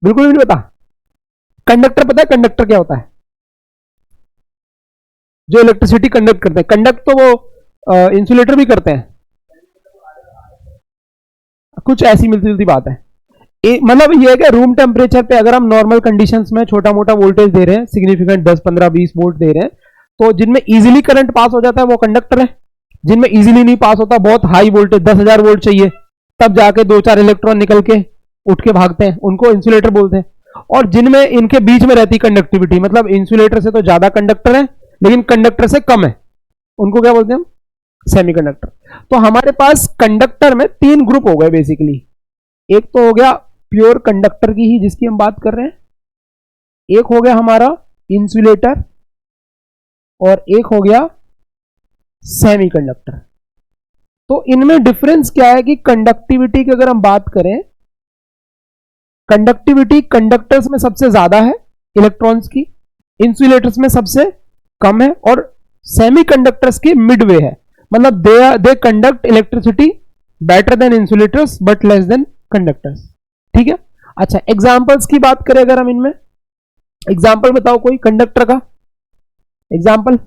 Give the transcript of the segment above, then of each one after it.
बिल्कुल भी नहीं पता। कंडक्टर पता है कंडक्टर क्या होता है? जो इलेक्ट्रिसिटी कंडक्ट करते हैं, कंडक्ट तो वो इंसुलेटर भी करते हैं। कुछ ऐसी मिलती जुलती बात है। मतलब ये है कि रूम टेम्परेचर पे अगर हम नॉर्मल कंडीशंस में छोटा मोटा वोल्टेज दे रहे हैं, सिग्निफिकेंट 10 15 20 वोल्ट दे रहे हैं, तो जिनमें इजीली करंट पास हो जाता है वो कंडक्टर है। जिनमें इजीली नहीं पास होता, बहुत हाई वोल्टेज 10,000 वोल्ट चाहिए, तब जाके दो चार इलेक्ट्रॉन निकल के उठ के भागते हैं, उनको इंसुलेटर बोलते हैं। और जिनमें इनके बीच में रहती कंडक्टिविटी, मतलब इंसुलेटर से तो ज्यादा कंडक्टर है लेकिन कंडक्टर से कम है, उनको क्या बोलते हैं हम? सेमीकंडक्टर। तो हमारे पास कंडक्टर में तीन ग्रुप हो गए बेसिकली। एक तो हो गया प्योर कंडक्टर की ही जिसकी हम बात कर रहे हैं, एक हो गया हमारा इंसुलेटर, और एक हो गया सेमीकंडक्टर। तो इनमें डिफरेंस क्या है कि कंडक्टिविटी की अगर हम बात करें, कंडक्टिविटी कंडक्टर्स में सबसे ज्यादा है इलेक्ट्रॉन्स की, इंसुलेटर्स में सबसे कम है, और सेमीकंडक्टर्स की मिडवे है। मतलब दे conduct electricity better than insulators but less than conductors. ठीक है। अच्छा, एग्जांपल्स की बात करें अगर हम इनमें, एग्जाम्पल बताओ कोई कंडक्टर का एग्जाम्पल,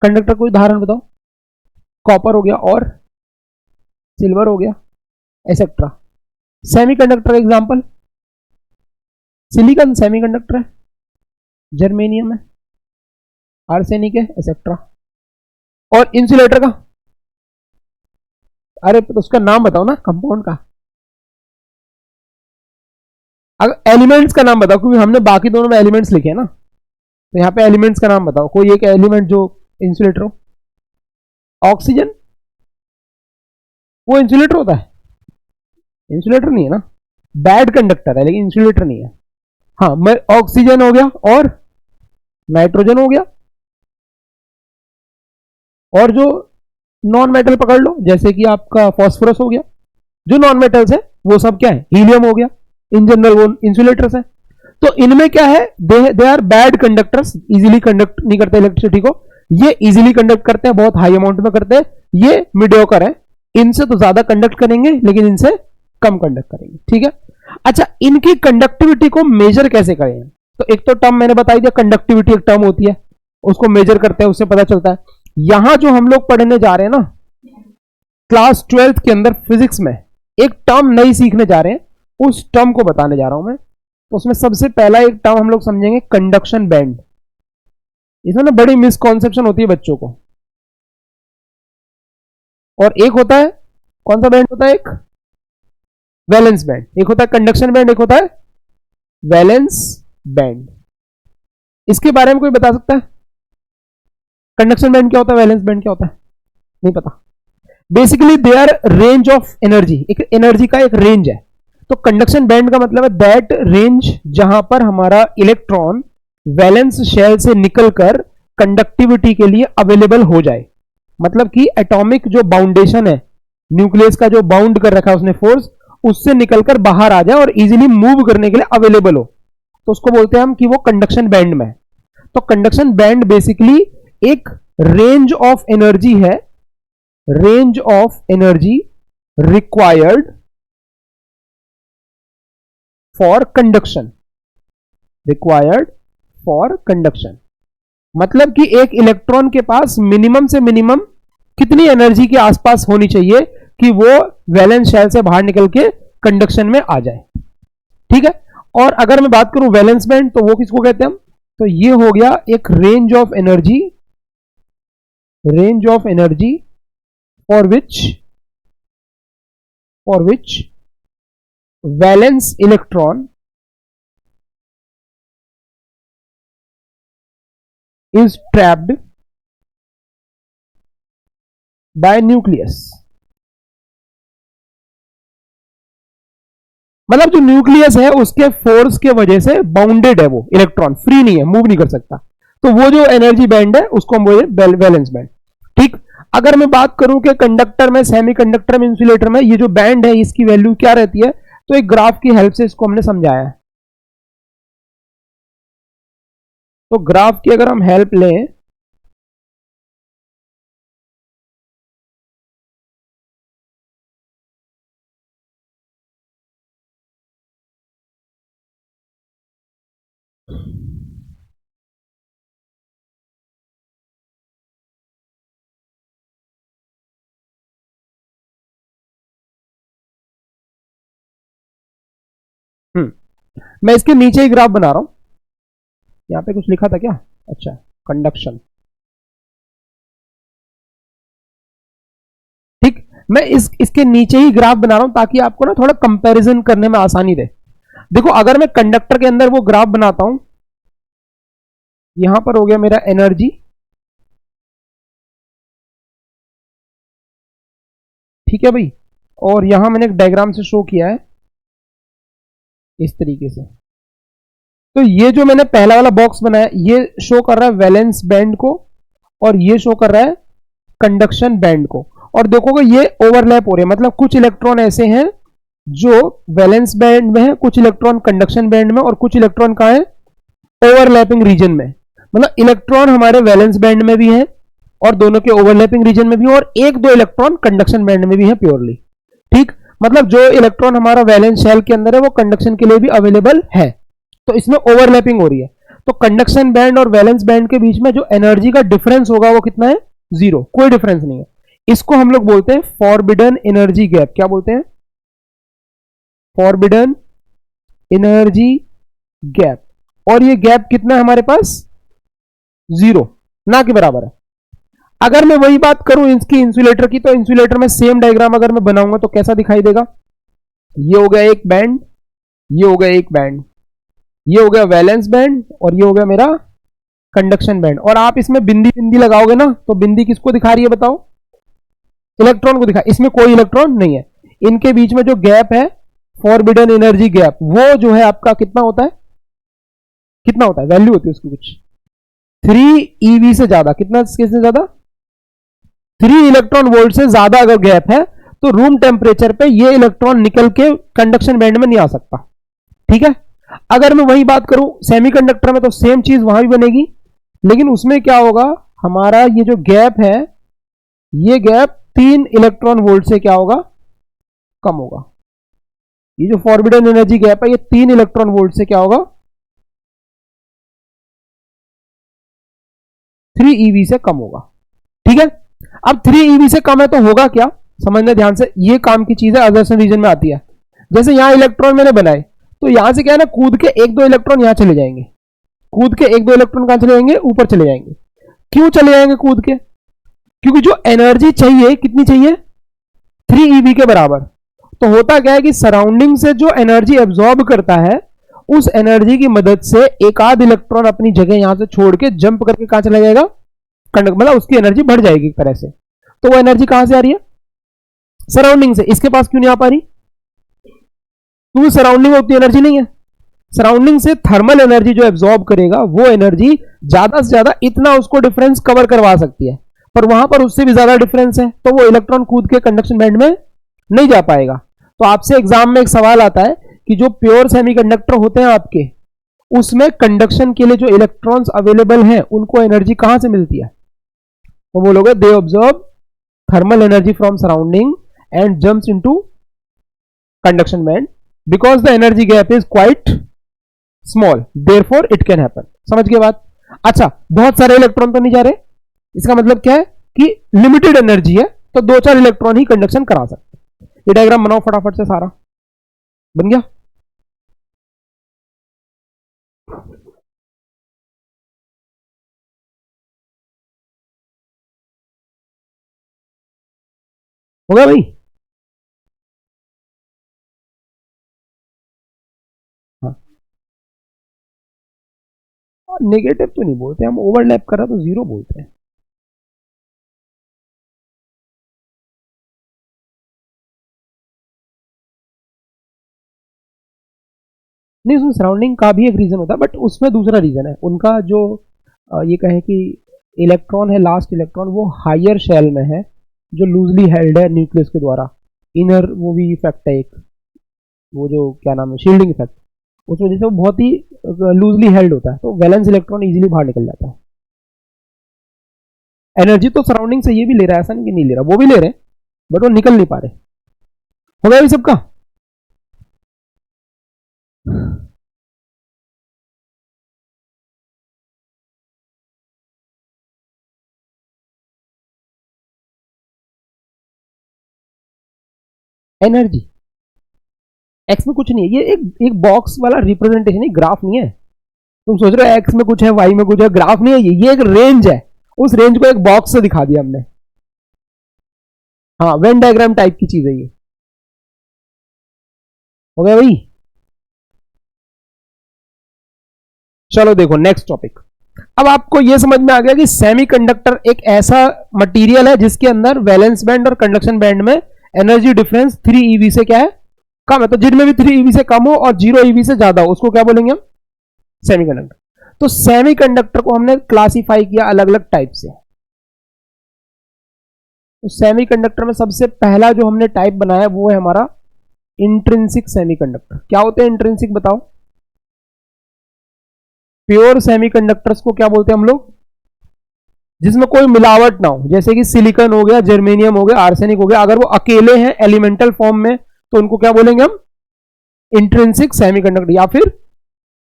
कंडक्टर कोई उदाहरण बताओ। कॉपर हो गया, और सिल्वर हो गया, etcetera. Semiconductor example, silicon semiconductor है, जर्मेनियम है, आर्सेनिक है, एसेट्रा। और इंसुलेटर का, अरे तो उसका नाम बताओ ना कंपाउंड का। अगर एलिमेंट्स का नाम बताओ, क्योंकि हमने बाकी दोनों में एलिमेंट्स लिखे हैं ना, तो यहाँ पे एलिमेंट्स का नाम बताओ, कोई एक एलिमेंट जो इंसुलेटर हो। ऑक्सीजन, वो इंसुलेटर होता है? इंसुलेटर नहीं है ना, बैड कंडक्टर है लेकिन इंसुलेटर नहीं है। हाँ, मैं ऑक्सीजन हो गया, और नाइट्रोजन हो गया, और जो नॉन मेटल पकड़ लो जैसे कि आपका फॉस्फोरस हो गया। जो नॉन मेटल्स है वो सब क्या है? हीलियम हो गया। इन जनरल वो इंसुलेटर्स है। तो इनमें क्या है, they are bad conductors, easily conduct नहीं करते इलेक्ट्रिसिटी को। ये इजीली कंडक्ट करते हैं, बहुत हाई अमाउंट में करते हैं। ये मीडियोकर है, इनसे तो ज्यादा कंडक्ट करेंगे लेकिन इनसे कम कंडक्ट करेंगे। ठीक है। अच्छा, इनकी कंडक्टिविटी को मेजर कैसे करें? तो एक तो टर्म मैंने बताई दिया, कंडक्टिविटी एक टर्म होती है, उसको मेजर करते हैं, उससे पता चलता है। यहां जो हम लोग पढ़ने जा रहे हैं ना, क्लास 12th के अंदर फिजिक्स में एक टर्म नई सीखने जा रहे हैं, उस टर्म को बताने जा रहा हूं मैं। तो उसमें सबसे पहला एक टर्म हम लोग समझेंगे, कंडक्शन बैंड। इसमें ना बड़ी मिसकॉन्सेप्शन होती है बच्चों को। और एक होता है, कौन सा बैंड होता है? एक वैलेंस बैंड, एक होता है कंडक्शन बैंड, एक होता है वैलेंस बैंड। इसके बारे में कोई बता सकता है? कंडक्शन बैंड क्या होता है, वैलेंस बैंड क्या होता है? नहीं पता। Basically they are range of energy, एक एनर्जी का एक रेंज है। तो कंडक्शन बैंड का मतलब है दैट रेंज जहां पर हमारा इलेक्ट्रॉन वैलेंस शेल से निकलकर कंडक्टिविटी के लिए अवेलेबल हो जाए। मतलब कि एटॉमिक जो बाउंडेशन है, न्यूक्लियस का जो बाउंड कर रखा है उसने फोर्स, उससे निकलकर बाहर आ जाए और इजीली मूव करने के लिए अवेलेबल हो, तो उसको बोलते हैं हम कि वो कंडक्शन बैंड में है। तो कंडक्शन बैंड बेसिकली एक रेंज ऑफ एनर्जी है, range of energy required for conduction, required for conduction. मतलब कि एक इलेक्ट्रॉन के पास मिनिमम से मिनिमम कितनी एनर्जी के आसपास होनी चाहिए कि वो वैलेंस शेल से बाहर निकल के कंडक्शन में आ जाए। ठीक है। और अगर मैं बात करूं वैलेंस बैंड, तो वो किसको कहते हैं हम? तो ये हो गया एक range of energy, range of energy for which, for which valence electron is trapped by nucleus। मतलब जो न्यूक्लियस है उसके फोर्स के वजह से बाउंडेड है, वो इलेक्ट्रॉन फ्री नहीं है, मूव नहीं कर सकता। तो वो जो एनर्जी बैंड है उसको हम बोलते हैं वैलेंस बैंड। ठीक। अगर मैं बात करूं कि कंडक्टर में, सेमीकंडक्टर में, इंसुलेटर में ये जो बैंड है इसकी वैल्यू क्या रहती है, तो एक ग्राफ की हेल्प से इसको हमने समझाया है। तो ग्राफ की अगर हम हेल्प लें, मैं इसके नीचे ही ग्राफ बना रहा हूं। यहां पे कुछ लिखा था क्या? अच्छा, कंडक्शन। ठीक, मैं इसके नीचे ही ग्राफ बना रहा हूं ताकि आपको ना थोड़ा कंपैरिजन करने में आसानी रहे। देखो, अगर मैं कंडक्टर के अंदर वो ग्राफ बनाता हूं, यहां पर हो गया मेरा एनर्जी, ठीक है भाई, और यहां मैंने एक डायग्राम से शो किया है इस तरीके से। तो ये जो मैंने पहला वाला बॉक्स बनाया, ये शो कर रहा है वैलेंस बैंड को, और ये शो कर रहा है कंडक्शन बैंड को। और देखोगे ये ओवरलैप हो रहे हैं, मतलब कुछ इलेक्ट्रॉन ऐसे हैं जो वैलेंस बैंड में है, कुछ इलेक्ट्रॉन कंडक्शन बैंड में, और कुछ इलेक्ट्रॉन कहां है? ओवरलैपिंग रीजन में। मतलब इलेक्ट्रॉन हमारे वैलेंस बैंड में भी है और दोनों के ओवरलैपिंग रीजन में भी, और एक दो इलेक्ट्रॉन कंडक्शन बैंड में भी है प्योरली। ठीक, मतलब जो इलेक्ट्रॉन हमारा वैलेंस शेल के अंदर है वो कंडक्शन के लिए भी अवेलेबल है। तो इसमें ओवरलैपिंग हो रही है। तो कंडक्शन बैंड और वैलेंस बैंड के बीच में जो एनर्जी का डिफरेंस होगा वो कितना है? जीरो, कोई डिफरेंस नहीं है। इसको हम लोग बोलते हैं फॉरबिडन एनर्जी गैप। क्या बोलते हैं? Forbidden energy gap. और ये गैप कितना है हमारे पास? जीरो, ना के बराबर है। अगर मैं वही बात करूं इसकी इंसुलेटर की, तो इंसुलेटर में सेम डायग्राम अगर मैं बनाऊंगा तो कैसा दिखाई देगा? ये हो गया एक बैंड, ये हो गया एक बैंड, ये हो गया वैलेंस बैंड, और ये हो गया मेरा कंडक्शन बैंड। और आप इसमें बिंदी बिंदी लगाओगे ना, तो बिंदी किसको दिखा रही है बताओ? इलेक्ट्रॉन को दिखा। इसमें कोई इलेक्ट्रॉन नहीं है। इनके बीच में जो गैप है, फॉरबिडन एनर्जी गैप, वो जो है आपका कितना होता है? कितना होता है? वैल्यू होती है उसकी कुछ 3 eV से ज्यादा। कितना? किससे ज्यादा? 3 इलेक्ट्रॉन वोल्ट से ज्यादा अगर गैप है तो रूम टेम्परेचर पे ये इलेक्ट्रॉन निकल के कंडक्शन बैंड में नहीं आ सकता। ठीक है। अगर मैं वही बात करूं सेमीकंडक्टर में, तो सेम चीज वहां भी बनेगी, लेकिन उसमें क्या होगा? हमारा ये जो गैप है, ये गैप 3 इलेक्ट्रॉन वोल्ट से क्या होगा? कम होगा। ये जो फॉरबिडन एनर्जी गैप है, ये 3 इलेक्ट्रॉन वोल्ट से क्या होगा? 3 eV से कम होगा। ठीक है। अब 3 eV से कम है तो होगा क्या? समझना ध्यान से, ये काम की चीज है, अजर्सन रीजन में आती है। जैसे यहां इलेक्ट्रॉन मैंने बनाए, तो यहां से क्या है ना, कूद के एक दो इलेक्ट्रॉन यहां चले जाएंगे। कूद के एक दो इलेक्ट्रॉन कहां चले जाएंगे? ऊपर चले जाएंगे। क्यों चले जाएंगे कूद के? क्योंकि जो एनर्जी चाहिए, कितनी चाहिए? 3 eV के बराबर। तो होता क्या है कि सराउंडिंग से जो एनर्जी एब्जॉर्ब करता है, उस एनर्जी की मदद से एक आध इलेक्ट्रॉन अपनी जगह यहां से छोड़ के जंप करके कहां चला जाएगा? मतलब उसकी एनर्जी बढ़ जाएगी एक तरह से। तो वो एनर्जी कहां से आ रही है? सराउंडिंग से। इसके पास क्यों नहीं आ पा रही? क्योंकि सराउंडिंग में उतनी एनर्जी नहीं है। सराउंडिंग से थर्मल एनर्जी जो एब्जॉर्ब करेगा, वो एनर्जी ज्यादा से ज्यादा इतना उसको डिफरेंस कवर करवा सकती है, पर वहां पर उससे भी ज्यादा डिफरेंस है, तो वो इलेक्ट्रॉन कूद के कंडक्शन बैंड में नहीं जा पाएगा। तो आपसे एग्जाम में एक सवाल आता है कि जो प्योर सेमीकंडक्टर होते हैं आपके, उसमें कंडक्शन के लिए जो इलेक्ट्रॉन्स अवेलेबल हैं, उनको एनर्जी कहां से मिलती है? तो बोलोगे they observe thermal energy from surrounding and jumps into conduction band because the energy gap is quite small, therefore it can happen. समझ गए बात? अच्छा, बहुत सारे इलेक्ट्रॉन तो नहीं जा रहे, इसका मतलब क्या है कि लिमिटेड एनर्जी है, तो दो चार इलेक्ट्रॉन ही कंडक्शन करा सकते हैं। ये डायग्राम बनाओ फटाफट से, सारा बन गया? हो गया भाई? हाँ, नेगेटिव तो नहीं बोलते हम, ओवरलैप कर रहा तो जीरो बोलते हैं। नहीं, उसमें सराउंडिंग का भी एक रीजन होता है, बट उसमें दूसरा रीजन है उनका। जो ये कहें कि इलेक्ट्रॉन है, लास्ट इलेक्ट्रॉन वो हायर शेल में है, जो लूजली हेल्ड है न्यूक्लियस के द्वारा। इनर वो भी इफेक्ट है एक, वो जो क्या नाम है, शील्डिंग इफेक्ट, उस वजह से वो बहुत ही लूजली हेल्ड होता है, तो वैलेंस इलेक्ट्रॉन इजीली बाहर निकल जाता है। एनर्जी तो सराउंडिंग से ये भी ले रहा है, ऐसा नहीं कि नहीं ले रहा, वो भी ले रहे हैं, बट वो निकल नहीं पा रहे। हो गया भी सबका? एनर्जी। एक्स में कुछ नहीं है, ये एक बॉक्स वाला रिप्रेजेंटेशन है, ग्राफ नहीं है। तुम सोच रहे हो एक्स में कुछ है, वाई में कुछ है, ग्राफ नहीं है ये एक रेंज है। उस रेंज को एक बॉक्स से दिखा दिया हमने। हाँ, वेन डायग्राम टाइप की चीज है ये। हो गया भाई। चलो देखो नेक्स्ट टॉपिक। अब आपको यह समझ में आ गया कि सेमीकंडक्टर एक ऐसा मटेरियल है जिसके अंदर वैलेंस बैंड और कंडक्शन बैंड में एनर्जी डिफरेंस 3 eV से क्या है, कम है। तो जिनमें भी 3 eV से कम हो और 0 eV से ज्यादा हो उसको क्या बोलेंगे हम, सेमीकंडक्टर। तो सेमीकंडक्टर को हमने क्लासिफाई किया अलग अलग टाइप से। तो सेमीकंडक्टर में सबसे पहला जो हमने टाइप बनाया वो है हमारा इंट्रिंसिक सेमीकंडक्टर। क्या होते हैं इंट्रिंसिक, बताओ। प्योर सेमीकंडक्टर्स को क्या बोलते हैं हम लोग, जिसमें कोई मिलावट ना हो, जैसे कि सिलिकॉन हो गया, जर्मेनियम हो गया, आर्सेनिक हो गया। अगर वो अकेले हैं एलिमेंटल फॉर्म में तो उनको क्या बोलेंगे हम, इंट्रिंसिक सेमीकंडक्टर या फिर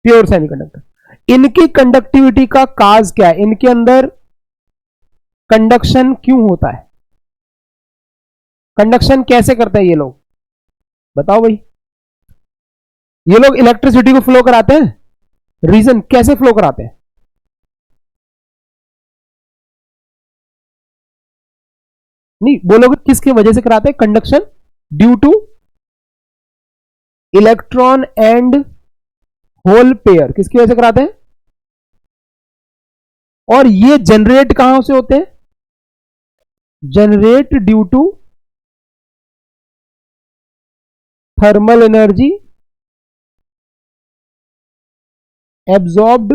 प्योर सेमीकंडक्टर। इनकी कंडक्टिविटी का काज क्या है, इनके अंदर कंडक्शन क्यों होता है, कंडक्शन कैसे करते हैं ये लोग, बताओ भाई। ये लोग इलेक्ट्रिसिटी को फ्लो कराते हैं, रीजन कैसे फ्लो कराते हैं, नहीं बोलोगे किसकी वजह से कराते हैं conduction, due to electron and hole pair, किसकी वजह से कराते हैं। और ये जनरेट कहां से होते हैं, generate due to thermal energy absorbed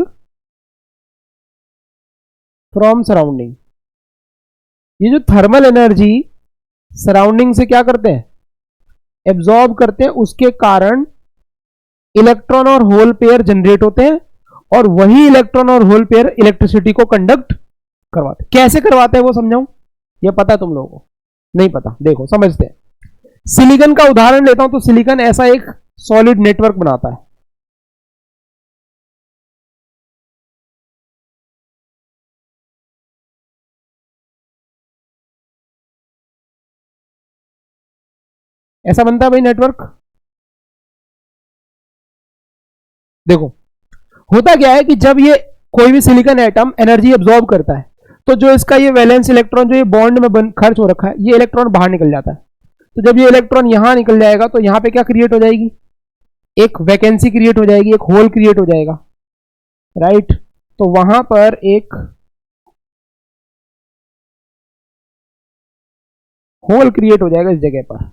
from surrounding. ये जो थर्मल एनर्जी सराउंडिंग से क्या करते हैं, एब्जॉर्ब करते हैं, उसके कारण इलेक्ट्रॉन और होल पेयर जनरेट होते हैं और वही इलेक्ट्रॉन और होल पेयर इलेक्ट्रिसिटी को कंडक्ट करवाते हैं। कैसे करवाते हैं वो समझाऊं, ये पता है तुम लोगों को, नहीं पता, देखो समझते हैं। सिलिकॉन का उदाहरण लेता हूं तो सिलिकॉन ऐसा एक सॉलिड नेटवर्क बनाता है। ऐसा बनता है भाई नेटवर्क। देखो होता क्या है कि जब ये कोई भी सिलिकॉन एटम एनर्जी एब्जॉर्ब करता है तो जो इसका ये वैलेंस इलेक्ट्रॉन जो ये बॉन्ड में खर्च हो रखा है, ये इलेक्ट्रॉन बाहर निकल जाता है। तो जब ये इलेक्ट्रॉन यहां निकल जाएगा तो यहां पे क्या क्रिएट हो जाएगी, एक वैकेंसी क्रिएट हो जाएगी, एक होल क्रिएट हो जाएगा, राइट। तो वहां पर एक होल क्रिएट हो जाएगा इस जगह पर।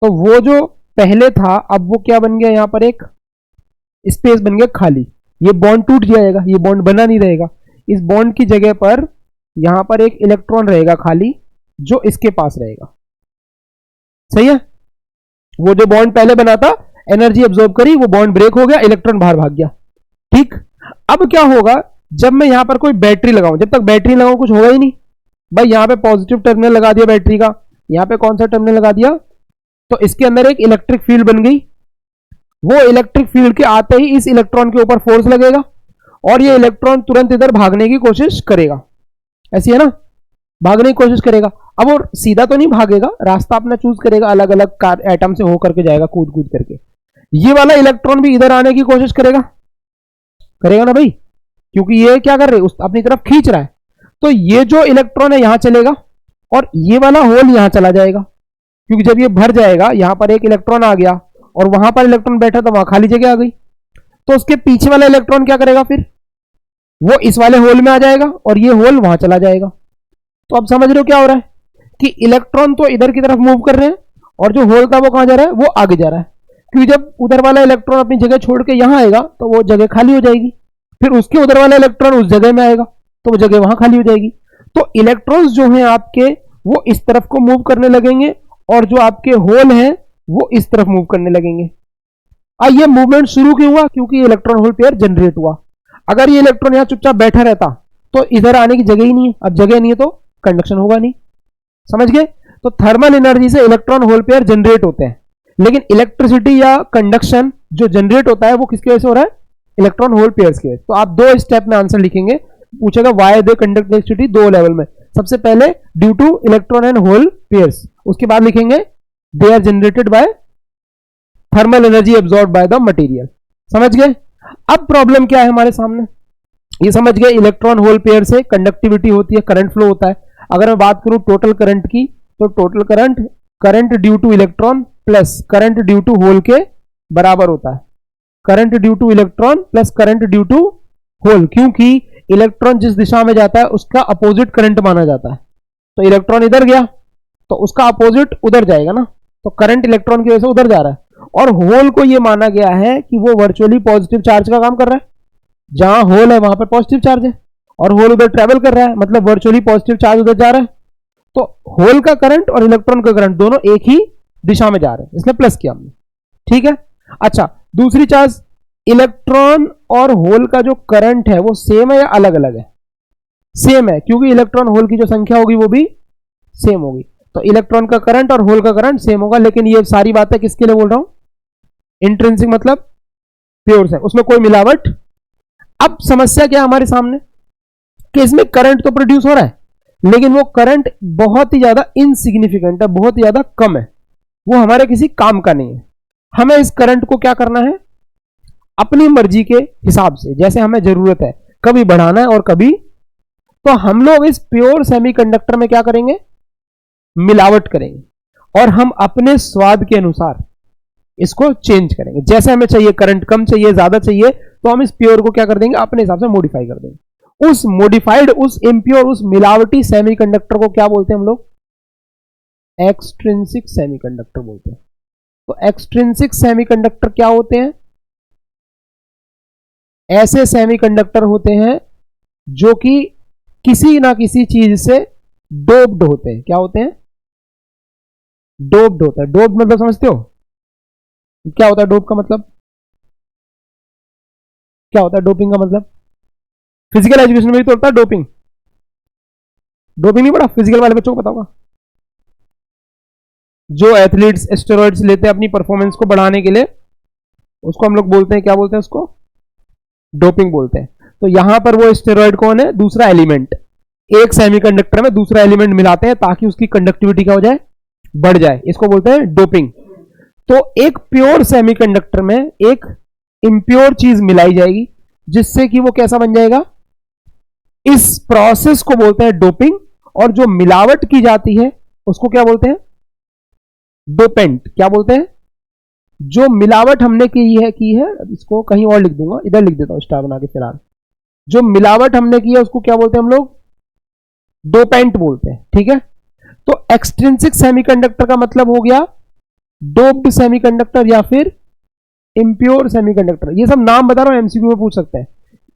तो वो जो पहले था अब वो क्या बन गया, यहां पर एक स्पेस बन गया खाली। ये बॉन्ड टूट जाएगा, ये बॉन्ड बना नहीं रहेगा। इस बॉन्ड की जगह पर यहां पर एक इलेक्ट्रॉन रहेगा खाली जो इसके पास रहेगा, सही है। वो जो बॉन्ड पहले बना था, एनर्जी एब्जॉर्ब करी, वो बॉन्ड ब्रेक हो गया, इलेक्ट्रॉन बाहर भाग गया, ठीक। अब क्या होगा, जब मैं यहां पर कोई बैटरी लगाऊं, जब तक बैटरी लगाऊं कुछ होगा ही नहीं भाई। यहां पे पॉजिटिव टर्मिनल लगा दिया बैटरी का, यहां पे कौन सा टर्मिनल लगा दिया, तो इसके अंदर एक इलेक्ट्रिक फील्ड बन गई। वो इलेक्ट्रिक फील्ड के आते ही इस इलेक्ट्रॉन के ऊपर फोर्स लगेगा और ये इलेक्ट्रॉन तुरंत इधर भागने की कोशिश करेगा, ऐसी है ना, भागने की कोशिश करेगा। अब वो सीधा तो नहीं भागेगा, रास्ता अपना चूज करेगा, अलग अलग एटम से होकर के जाएगा कूद कूद करके। ये वाला इलेक्ट्रॉन भी इधर आने की कोशिश करेगा, करेगा ना भाई, क्योंकि ये क्या कर रहे हैं, अपनी तरफ खींच रहा है। तो ये जो इलेक्ट्रॉन है यहां चलेगा और ये वाला होल यहां चला जाएगा, क्योंकि जब ये भर जाएगा, यहां पर एक इलेक्ट्रॉन आ गया और वहां पर इलेक्ट्रॉन बैठा तो वहां खाली जगह आ गई। तो उसके पीछे वाला इलेक्ट्रॉन क्या करेगा, फिर वो इस वाले होल में आ जाएगा और ये होल वहां चला जाएगा। तो अब समझ रहे हो क्या हो रहा है कि इलेक्ट्रॉन तो इधर की तरफ मूव कर रहे हैं और जो होल था वो कहां जा रहा है, वो आगे जा रहा है। क्योंकि जब उधर वाला इलेक्ट्रॉन अपनी जगह छोड़ के यहां आएगा तो वो जगह खाली हो जाएगी, फिर उसके उधर वाला इलेक्ट्रॉन उस जगह में आएगा तो वो जगह वहां खाली हो जाएगी। तो इलेक्ट्रॉन्स जो हैं आपके वो इस तरफ को मूव करने लगेंगे और जो आपके होल हैं वो इस तरफ मूव करने लगेंगे। ये मूवमेंट शुरू क्यों हुआ, क्योंकि इलेक्ट्रॉन होल पेयर जनरेट हुआ। अगर ये इलेक्ट्रॉन यहां चुपचाप बैठा रहता तो इधर आने की जगह ही नहीं है, अब जगह नहीं है तो कंडक्शन होगा नहीं, समझ गए। तो थर्मल एनर्जी से इलेक्ट्रॉन होल पेयर जनरेट होते हैं, लेकिन इलेक्ट्रिसिटी या कंडक्शन जो जनरेट होता है वो किसकी वजह से हो रहा है, इलेक्ट्रॉन होल पेयर्स की वजह से। तो आप दो स्टेप में आंसर लिखेंगे, पूछेगा वाई दे कंडक्ट इलेक्ट्रिसिटी, दो लेवल में। सबसे पहले due to electron and hole pairs, उसके बाद लिखेंगे they are generated by thermal energy absorb by the material. समझ गए? अब प्रॉब्लम क्या है हमारे सामने, ये समझ गए, इलेक्ट्रॉन होल पेयर से कंडक्टिविटी होती है, करंट फ्लो होता है। अगर मैं बात करूं टोटल करंट की, तो total current due to electron plus current due to hole के बराबर होता है। Current due to electron plus current due to hole, क्योंकि इलेक्ट्रॉन जिस दिशा में जाता है उसका अपोजिट करंट माना जाता है। तो इलेक्ट्रॉन इधर गया तो उसका अपोजिट उधर जाएगा ना, तो करंट इलेक्ट्रॉन की वजह से उधर जा रहा है। और होल को यह माना गया है कि वो वर्चुअली पॉजिटिव चार्ज का काम कर रहा है, जहां होल है वहां पर पॉजिटिव चार्ज है और होल उधर ट्रेवल कर रहा है, मतलब वर्चुअली पॉजिटिव चार्ज उधर जा रहा है। तो होल का करंट और इलेक्ट्रॉन का करंट दोनों एक ही दिशा में जा रहे हैं, इसलिए प्लस किया हमने। ठीक है, अच्छा दूसरी चार्ज, इलेक्ट्रॉन और होल का जो करंट है वो सेम है या अलग अलग है? सेम है, क्योंकि इलेक्ट्रॉन होल की जो संख्या होगी वो भी सेम होगी। तो इलेक्ट्रॉन का करंट और होल का करंट सेम होगा। लेकिन ये सारी बातें किसके लिए बोल रहा हूं? इंट्रिंसिक मतलब प्योर है, उसमें कोई मिलावट। अब समस्या क्या है हमारे सामने कि इसमें करंट तो प्रोड्यूस हो रहा है, लेकिन वो करंट बहुत ही ज्यादा इनसिग्निफिकेंट है, बहुत ही ज्यादा कम है, वो हमारे किसी काम का नहीं है। हमें इस करंट को क्या करना है, अपनी मर्जी के हिसाब से, जैसे हमें जरूरत है, कभी बढ़ाना है और कभी, तो हम लोग इस प्योर सेमीकंडक्टर में क्या करेंगे, मिलावट करेंगे और हम अपने स्वाद के अनुसार इसको चेंज करेंगे। जैसे हमें चाहिए करंट कम चाहिए, ज्यादा चाहिए, तो हम इस प्योर को क्या कर देंगे, अपने हिसाब से मॉडिफाई कर देंगे। उस मॉडिफाइड, उस इम्प्योर, उस मिलावटी सेमीकंडक्टर को क्या बोलते हैं हम लोग? एक्सट्रिंसिक सेमीकंडक्टर बोलते हैं। तो एक्सट्रिंसिक सेमीकंडक्टर क्या होते हैं? ऐसे सेमीकंडक्टर होते हैं जो कि किसी ना किसी चीज से डोप्ड होते हैं। क्या होते हैं? डोप्ड होता है। डोप्ड मतलब समझते हो क्या होता है? डोप का मतलब क्या होता है? डोपिंग का मतलब फिजिकल एजुकेशन में भी तो होता है डोपिंग। डोपिंग नहीं पढ़ा? फिजिकल वाले बच्चों को बताऊंगा। जो एथलीट्स स्टेरॉइड्स लेते हैं अपनी परफॉर्मेंस को बढ़ाने के लिए, उसको हम लोग बोलते हैं, क्या बोलते हैं उसको? डोपिंग बोलते हैं। तो यहां पर वो स्टेरॉइड कौन है? दूसरा एलिमेंट। एक सेमीकंडक्टर में दूसरा एलिमेंट मिलाते हैं ताकि उसकी कंडक्टिविटी क्या हो जाए, बढ़ जाए, इसको बोलते हैं डोपिंग। तो एक प्योर सेमीकंडक्टर में एक इम्प्योर चीज मिलाई जाएगी जिससे कि वो कैसा बन जाएगा, इस प्रोसेस को बोलते हैं डोपिंग। और जो मिलावट की जाती है उसको क्या बोलते हैं? डोपेंट। क्या बोलते हैं? जो मिलावट हमने की है, इसको कहीं और लिख दूंगा, इधर लिख देता हूं स्टार बना के फिलहाल। जो मिलावट हमने की है उसको क्या बोलते हैं हम लोग? डोपेंट बोलते हैं। ठीक है, तो एक्सट्रिंसिक सेमीकंडक्टर का मतलब हो गया डोप्ड सेमीकंडक्टर या फिर इम्प्योर सेमीकंडक्टर। ये सब नाम बता रहा हूं, एमसीक्यू में पूछ सकते हैं।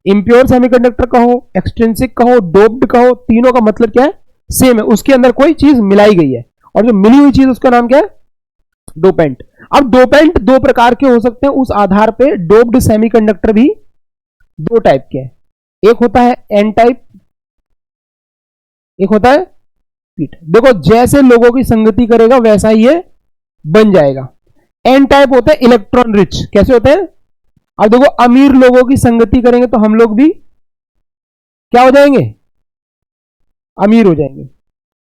इम्प्योर सेमीकंडक्टर कहो, एक्सट्रिंसिक कहो, डोप्ड कहो, तीनों का मतलब क्या है? सेम है, उसके अंदर कोई चीज मिलाई गई है और जो मिली हुई चीज उसका नाम क्या है? डोपेंट। अब डोपेंट दो प्रकार के हो सकते हैं, उस आधार पे डोप्ड सेमीकंडक्टर भी दो टाइप के हैं। एक होता है एन टाइप, एक होता है पी टाइप। देखो जैसे लोगों की संगति करेगा वैसा ही ये बन जाएगा। एन टाइप होता है इलेक्ट्रॉन रिच। कैसे होते हैं? अब देखो अमीर लोगों की संगति करेंगे तो हम लोग भी क्या हो जाएंगे? अमीर हो जाएंगे।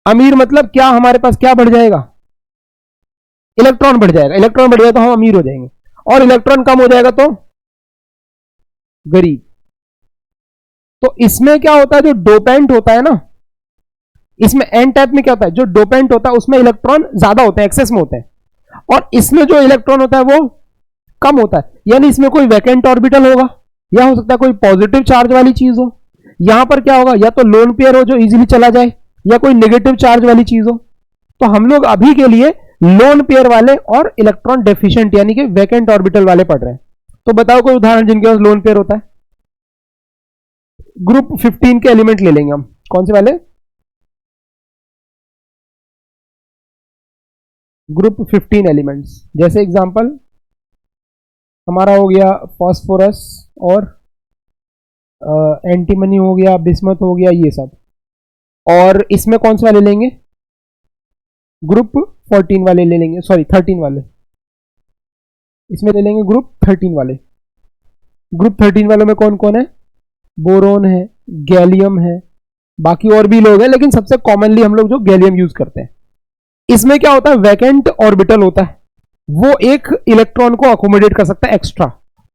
अमीर मतलब क्या, हमारे पास क्या बढ़ जाएगा? इलेक्ट्रॉन बढ़ जाएगा। इलेक्ट्रॉन बढ़ जाएगा तो हम अमीर हो जाएंगे, और इलेक्ट्रॉन कम हो जाएगा तो गरीब। तो इसमें क्या होता है, जो डोपेंट होता है ना, इसमें एन टाइप में क्या होता है, जो डोपेंट होता है उसमें इलेक्ट्रॉन ज्यादा होते हैं, एक्सेस में होते हैं, और इसमें जो इलेक्ट्रॉन होता है वो कम होता है। यानी इसमें कोई वैकेंट ऑर्बिटल होगा, या हो सकता है कोई पॉजिटिव चार्ज वाली चीज हो। यहां पर क्या होगा, या तो लोन पेयर हो जो इजीली चला जाए, या कोई नेगेटिव चार्ज वाली चीज हो। तो हम लोग अभी के लिए लोन पेयर वाले और इलेक्ट्रॉन डेफिशिएंट यानी कि वैकेंट ऑर्बिटल वाले पढ़ रहे हैं। तो बताओ कोई उदाहरण जिनके पास लोन पेयर होता है। ग्रुप 15 के एलिमेंट ले लेंगे हम। कौन से वाले? Group 15 elements. जैसे एग्जांपल हमारा हो गया फास्फोरस और एंटीमनी हो गया, बिस्मथ हो गया, ये सब। और इसमें कौन से वाले लेंगे? ग्रुप 14 वाले ले लेंगे, सॉरी 13 वाले। इसमें ले लेंगे ग्रुप 13 वाले। ग्रुप 13 वालों में कौन कौन है? बोरोन है, गैलियम है, बाकी और भी लोग हैं, लेकिन सबसे कॉमनली हम लोग जो गैलियम यूज करते हैं। इसमें क्या होता है, वैकेंट ऑर्बिटल होता है, वो एक इलेक्ट्रॉन को अकोमोडेट कर सकता है एक्स्ट्रा।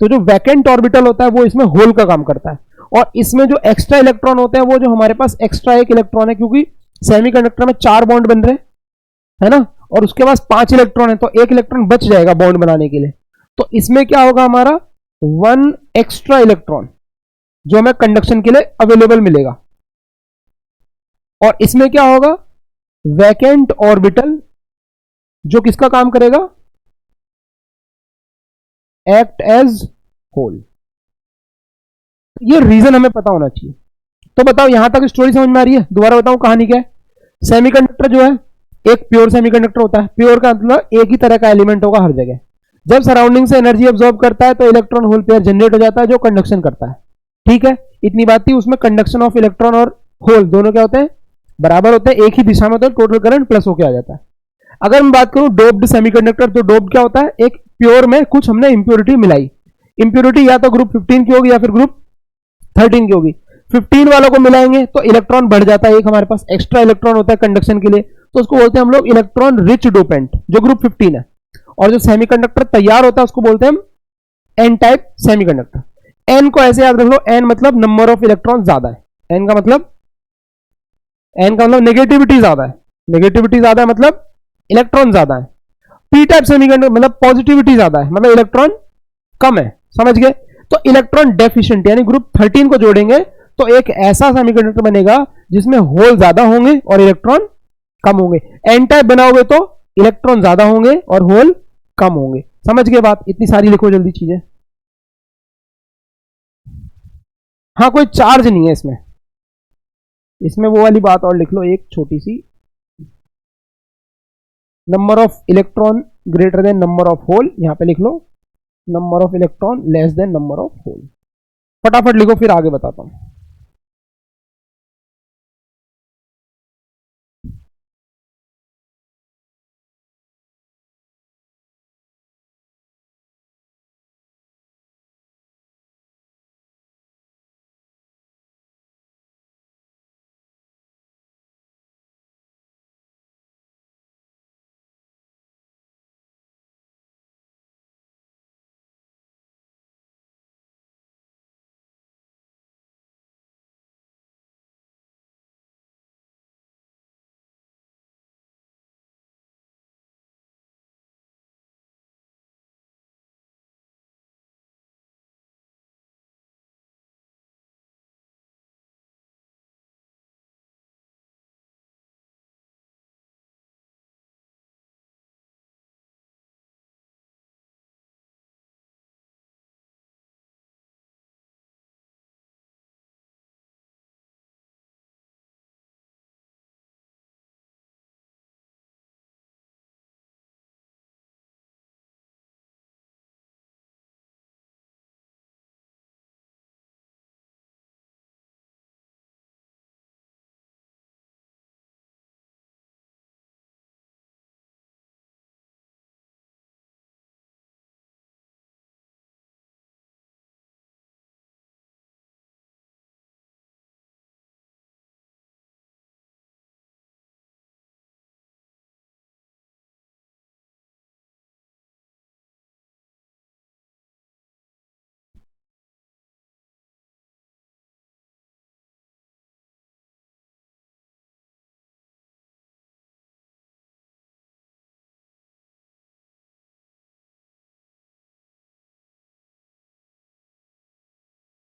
तो जो वैकेंट ऑर्बिटल होता है वो इसमें होल का काम करता है, और इसमें जो एक्स्ट्रा इलेक्ट्रॉन होते हैं वो जो हमारे पास एक्स्ट्रा एक इलेक्ट्रॉन है, क्योंकि सेमीकंडक्टर में 4 बॉन्ड बन रहे हैं, है ना, और उसके पास 5 इलेक्ट्रॉन है, तो एक इलेक्ट्रॉन बच जाएगा बॉन्ड बनाने के लिए। तो इसमें क्या होगा, हमारा 1 एक्स्ट्रा इलेक्ट्रॉन जो हमें कंडक्शन के लिए अवेलेबल मिलेगा। और इसमें क्या होगा, वैकेंट ऑर्बिटल जो किसका काम करेगा, एक्ट एज होल। ये रीजन हमें पता होना चाहिए। तो बताओ यहां तक स्टोरी समझ में आ रही है? दोबारा बताऊं कहानी क्या है। सेमीकंडक्टर जो है एक प्योर सेमीकंडक्टर होता है। प्योर का मतलब एक ही तरह का एलिमेंट होगा हर जगह। जब सराउंडिंग से एनर्जी ऑब्जॉर्व करता है तो इलेक्ट्रॉन होल पेयर जनरेट हो जाता है जो कंडक्शन करता है। ठीक है, इतनी बात थी। उसमें कंडक्शन ऑफ इलेक्ट्रॉन और होल दोनों क्या होते हैं, बराबर होते हैं, एक ही दिशा में होते हैं, टोटल करंट प्लस होके आ जाता है। अगर मैं बात करूं डोप्ड सेमीकंडक्टर, तो डोप्ड क्या होता है, एक प्योर में कुछ हमने इंप्योरिटी मिलाई। इंप्योरिटी या तो ग्रुप 15 की होगी या फिर ग्रुप 13 की होगी। 15 वालों को मिलाएंगे तो इलेक्ट्रॉन बढ़ जाता है, एक हमारे पास एक्स्ट्रा इलेक्ट्रॉन होता है कंडक्शन के लिए, तो उसको बोलते हैं हम लोग इलेक्ट्रॉन रिच डोपेंट, जो ग्रुप 15 है। और जो सेमीकंडक्टर तैयार होता है उसको बोलते हैं हम एन टाइप सेमीकंडक्टर। एन को ऐसे याद रख लो, एन मतलब नंबर ऑफ इलेक्ट्रॉन ज्यादा है। एन का मतलब नेगेटिविटी ज्यादा है। नेगेटिविटी ज्यादा है मतलब इलेक्ट्रॉन ज्यादा है। पी टाइप सेमीकंडक्टर मतलब पॉजिटिविटी ज्यादा है, मतलब इलेक्ट्रॉन कम है। समझ गए? तो इलेक्ट्रॉन डेफिशिएंट यानी ग्रुप 13 को जोड़ेंगे तो एक ऐसा सेमीकंडक्टर बनेगा जिसमें होल ज्यादा होंगे और इलेक्ट्रॉन कम होंगे। एन टाइप बनाओगे तो इलेक्ट्रॉन ज्यादा होंगे और होल कम होंगे। समझ गए बात? इतनी सारी लिखो जल्दी चीजें। हाँ, कोई चार्ज नहीं है इसमें। इसमें वो वाली बात और लिख लो एक छोटी सी, number of electron greater than number of hole. यहां पे लिख लो number of electron less than number of hole. फटाफट लिखो फिर आगे बताता हूं।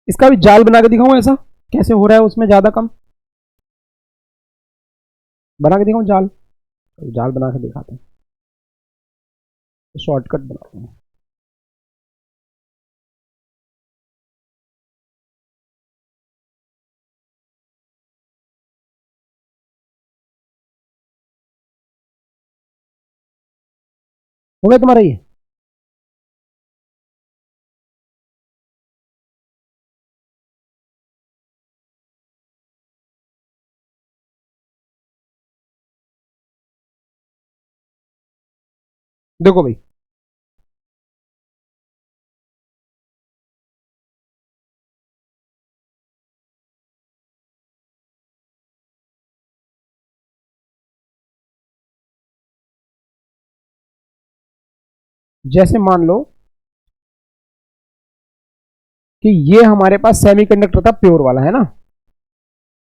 इसका भी जाल बना के दिखाऊं ऐसा कैसे हो रहा है उसमें ज्यादा कम? बना के दिखाऊं जाल? जाल बना के दिखाते हैं, शॉर्टकट बनाते हैं। हो गया तुम्हारा ये? देखो भाई, जैसे मान लो कि ये हमारे पास सेमीकंडक्टर था प्योर वाला, है ना।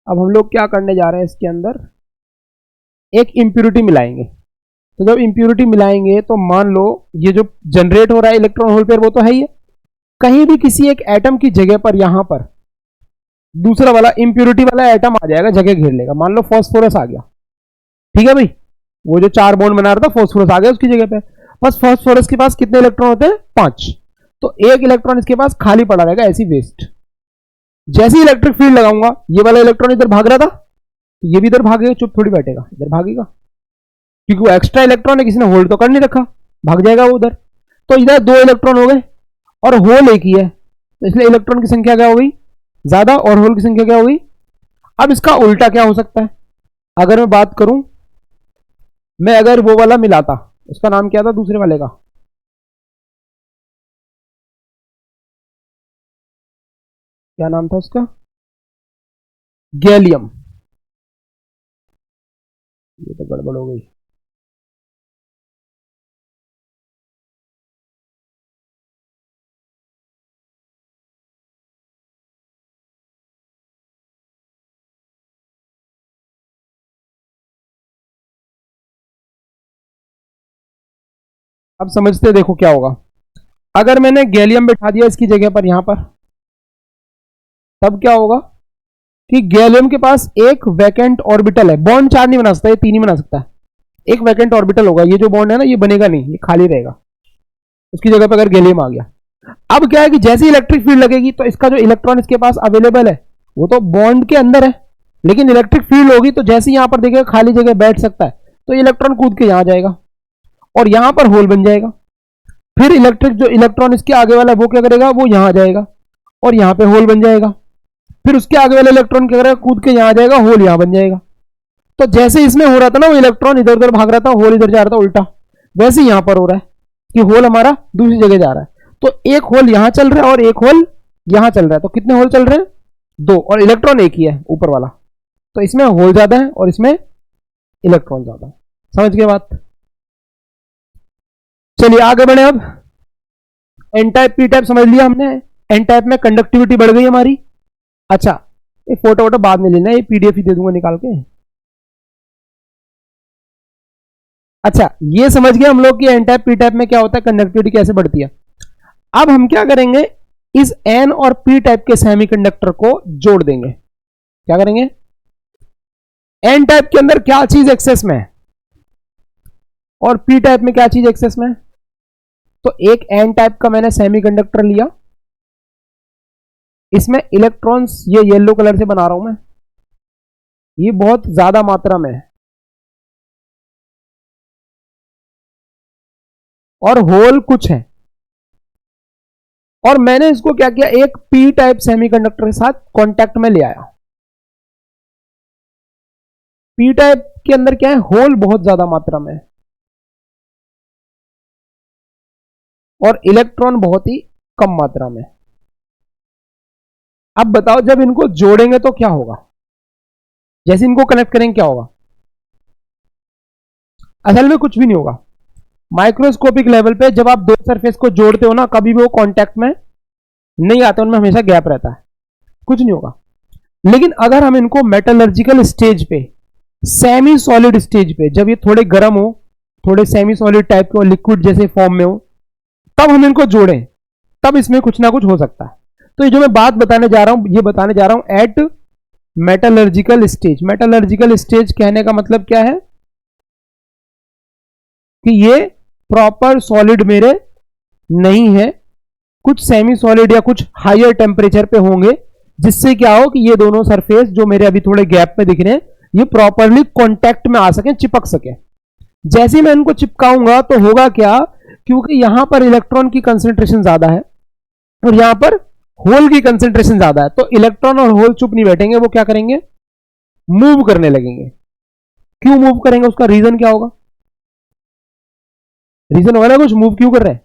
अब हम लोग क्या करने जा रहे हैं, इसके अंदर एक इंप्यूरिटी मिलाएंगे। तो जब इंप्यूरिटी मिलाएंगे तो मान लो ये जो जनरेट हो रहा है इलेक्ट्रॉन होल पेयर वो तो है ही है, कहीं भी किसी एक एटम की जगह पर यहां पर दूसरा वाला इंप्यूरिटी वाला एटम आ जाएगा, जगह घेर लेगा। मान लो फॉस्फोरस आ गया, ठीक है भाई, वो जो 4 बॉन्ड बना रहा था फॉस्फोरस आ गया उसकी जगह पे। बस फॉस्फोरस के पास कितने इलेक्ट्रॉन होते हैं, 5। तो एक इलेक्ट्रॉन इसके पास खाली पड़ा रहेगा ऐसी वेस्ट। जैसे इलेक्ट्रिक फील्ड लगाऊंगा, ये वाला इलेक्ट्रॉन इधर भाग रहा था, तो ये भी इधर भागेगा, चुप थोड़ी बैठेगा, इधर भागेगा, क्योंकि वो एक्स्ट्रा इलेक्ट्रॉन है, किसी ने होल्ड तो कर नहीं रखा, भाग जाएगा वो उधर। तो इधर 2 इलेक्ट्रॉन हो गए और होल एक ही है, तो इसलिए इलेक्ट्रॉन की संख्या क्या हो गई, ज्यादा, और होल की संख्या क्या हो गई। अब इसका उल्टा क्या हो सकता है, अगर मैं बात करूं, मैं अगर वो वाला मिलाता, उसका नाम क्या था दूसरे वाले का, क्या नाम था उसका, गैलियम। ये तो गड़बड़ हो गई। अब समझते देखो क्या होगा, अगर मैंने गैलियम बिठा दिया इसकी जगह पर यहां पर, तब क्या होगा कि गैलियम के पास एक वैकेंट ऑर्बिटल है, बॉन्ड 4 नहीं बना सकता, ये 3 ही बना सकता है। एक वैकेंट ऑर्बिटल होगा, ये जो बॉन्ड है ना ये बनेगा नहीं, ये खाली रहेगा, उसकी जगह पर अगर गैलियम आ गया। अब क्या है कि जैसे इलेक्ट्रिक फील्ड लगेगी तो इसका जो इलेक्ट्रॉन इसके पास अवेलेबल है वो तो बॉन्ड के अंदर है, लेकिन इलेक्ट्रिक फील्ड होगी तो जैसे यहां पर देखेगा खाली जगह बैठ सकता है, तो इलेक्ट्रॉन कूद के यहां जाएगा और यहां पर होल बन जाएगा। फिर इलेक्ट्रिक जो इलेक्ट्रॉन इसके आगे वाला वो क्या करेगा, वो यहां जाएगा और यहां पे होल बन जाएगा। फिर उसके आगे वाला इलेक्ट्रॉन क्या करेगा, कूद के यहां जाएगा, होल यहां बन जाएगा। तो जैसे इसमें हो रहा था ना, वो इलेक्ट्रॉन इधर उधर भाग रहा था, होल इधर जा रहा था उल्टा, वैसे यहां पर हो रहा है कि होल हमारा दूसरी जगह जा रहा है। तो एक होल यहां चल रहा है और एक होल यहां चल रहा है, तो कितने होल चल रहे हैं, 2, और इलेक्ट्रॉन एक ही है ऊपर वाला, तो इसमें होल ज्यादा है और इसमें इलेक्ट्रॉन ज्यादा है। समझ गए बात। चलिए आगे बढ़े। अब एन टाइप पी टाइप समझ लिया हमने। एन टाइप में कंडक्टिविटी बढ़ गई हमारी। अच्छा, ये फोटो वोटो बाद में लेना, ये पीडीएफ ही दे दूंगा निकाल के। अच्छा, ये समझ गए हम लोग कि एन टाइप पी टाइप में क्या होता है, कंडक्टिविटी कैसे बढ़ती है। अब हम क्या करेंगे, इस एन और पी टाइप के सेमीकंडक्टर को जोड़ देंगे। क्या करेंगे, एन टाइप के अंदर क्या चीज एक्सेस में है और पी टाइप में क्या चीज एक्सेस में है। तो एक एन टाइप का मैंने सेमीकंडक्टर लिया, इसमें इलेक्ट्रॉन्स ये येलो कलर से बना रहा हूं मैं, ये बहुत ज्यादा मात्रा में है, और होल कुछ है। और मैंने इसको क्या किया, एक पी टाइप सेमीकंडक्टर के साथ कांटेक्ट में ले आया। पी टाइप के अंदर क्या है, होल बहुत ज्यादा मात्रा में है और इलेक्ट्रॉन बहुत ही कम मात्रा में। अब बताओ जब इनको जोड़ेंगे तो क्या होगा, जैसे इनको कनेक्ट करेंगे क्या होगा। असल में कुछ भी नहीं होगा। माइक्रोस्कोपिक लेवल पे जब आप दो सरफेस को जोड़ते हो ना, कभी भी वो कांटेक्ट में नहीं आते, उनमें हमेशा गैप रहता है, कुछ नहीं होगा। लेकिन अगर हम इनको मेटलर्जिकल स्टेज पे, सेमी सॉलिड स्टेज पे, जब ये थोड़े गर्म हो, थोड़े सेमी सॉलिड टाइप के लिक्विड जैसे फॉर्म में हो, तब हम इनको जोड़ें, तब इसमें कुछ ना कुछ हो सकता है। तो ये जो मैं बात बताने जा रहा हूं, ये बताने जा रहा हूं at metallurgical stage. Metallurgical stage कहने का मतलब क्या है कि ये प्रॉपर सॉलिड मेरे नहीं है, कुछ सेमी सॉलिड या कुछ हायर टेम्परेचर पे होंगे, जिससे क्या हो कि ये दोनों सरफेस जो मेरे अभी थोड़े गैप में दिख रहे हैं, ये प्रॉपरली कांटेक्ट में आ सके, चिपक सके। जैसे मैं इनको चिपकाऊंगा तो होगा क्या, क्योंकि यहां पर इलेक्ट्रॉन की कंसेंट्रेशन ज्यादा है और यहां पर होल की कंसेंट्रेशन ज्यादा है, तो इलेक्ट्रॉन और होल चुप नहीं बैठेंगे, वो क्या करेंगे, मूव करने लगेंगे। क्यों मूव करेंगे, उसका रीजन क्या होगा, रीजन होगा ना कुछ, मूव क्यों कर रहे हैं।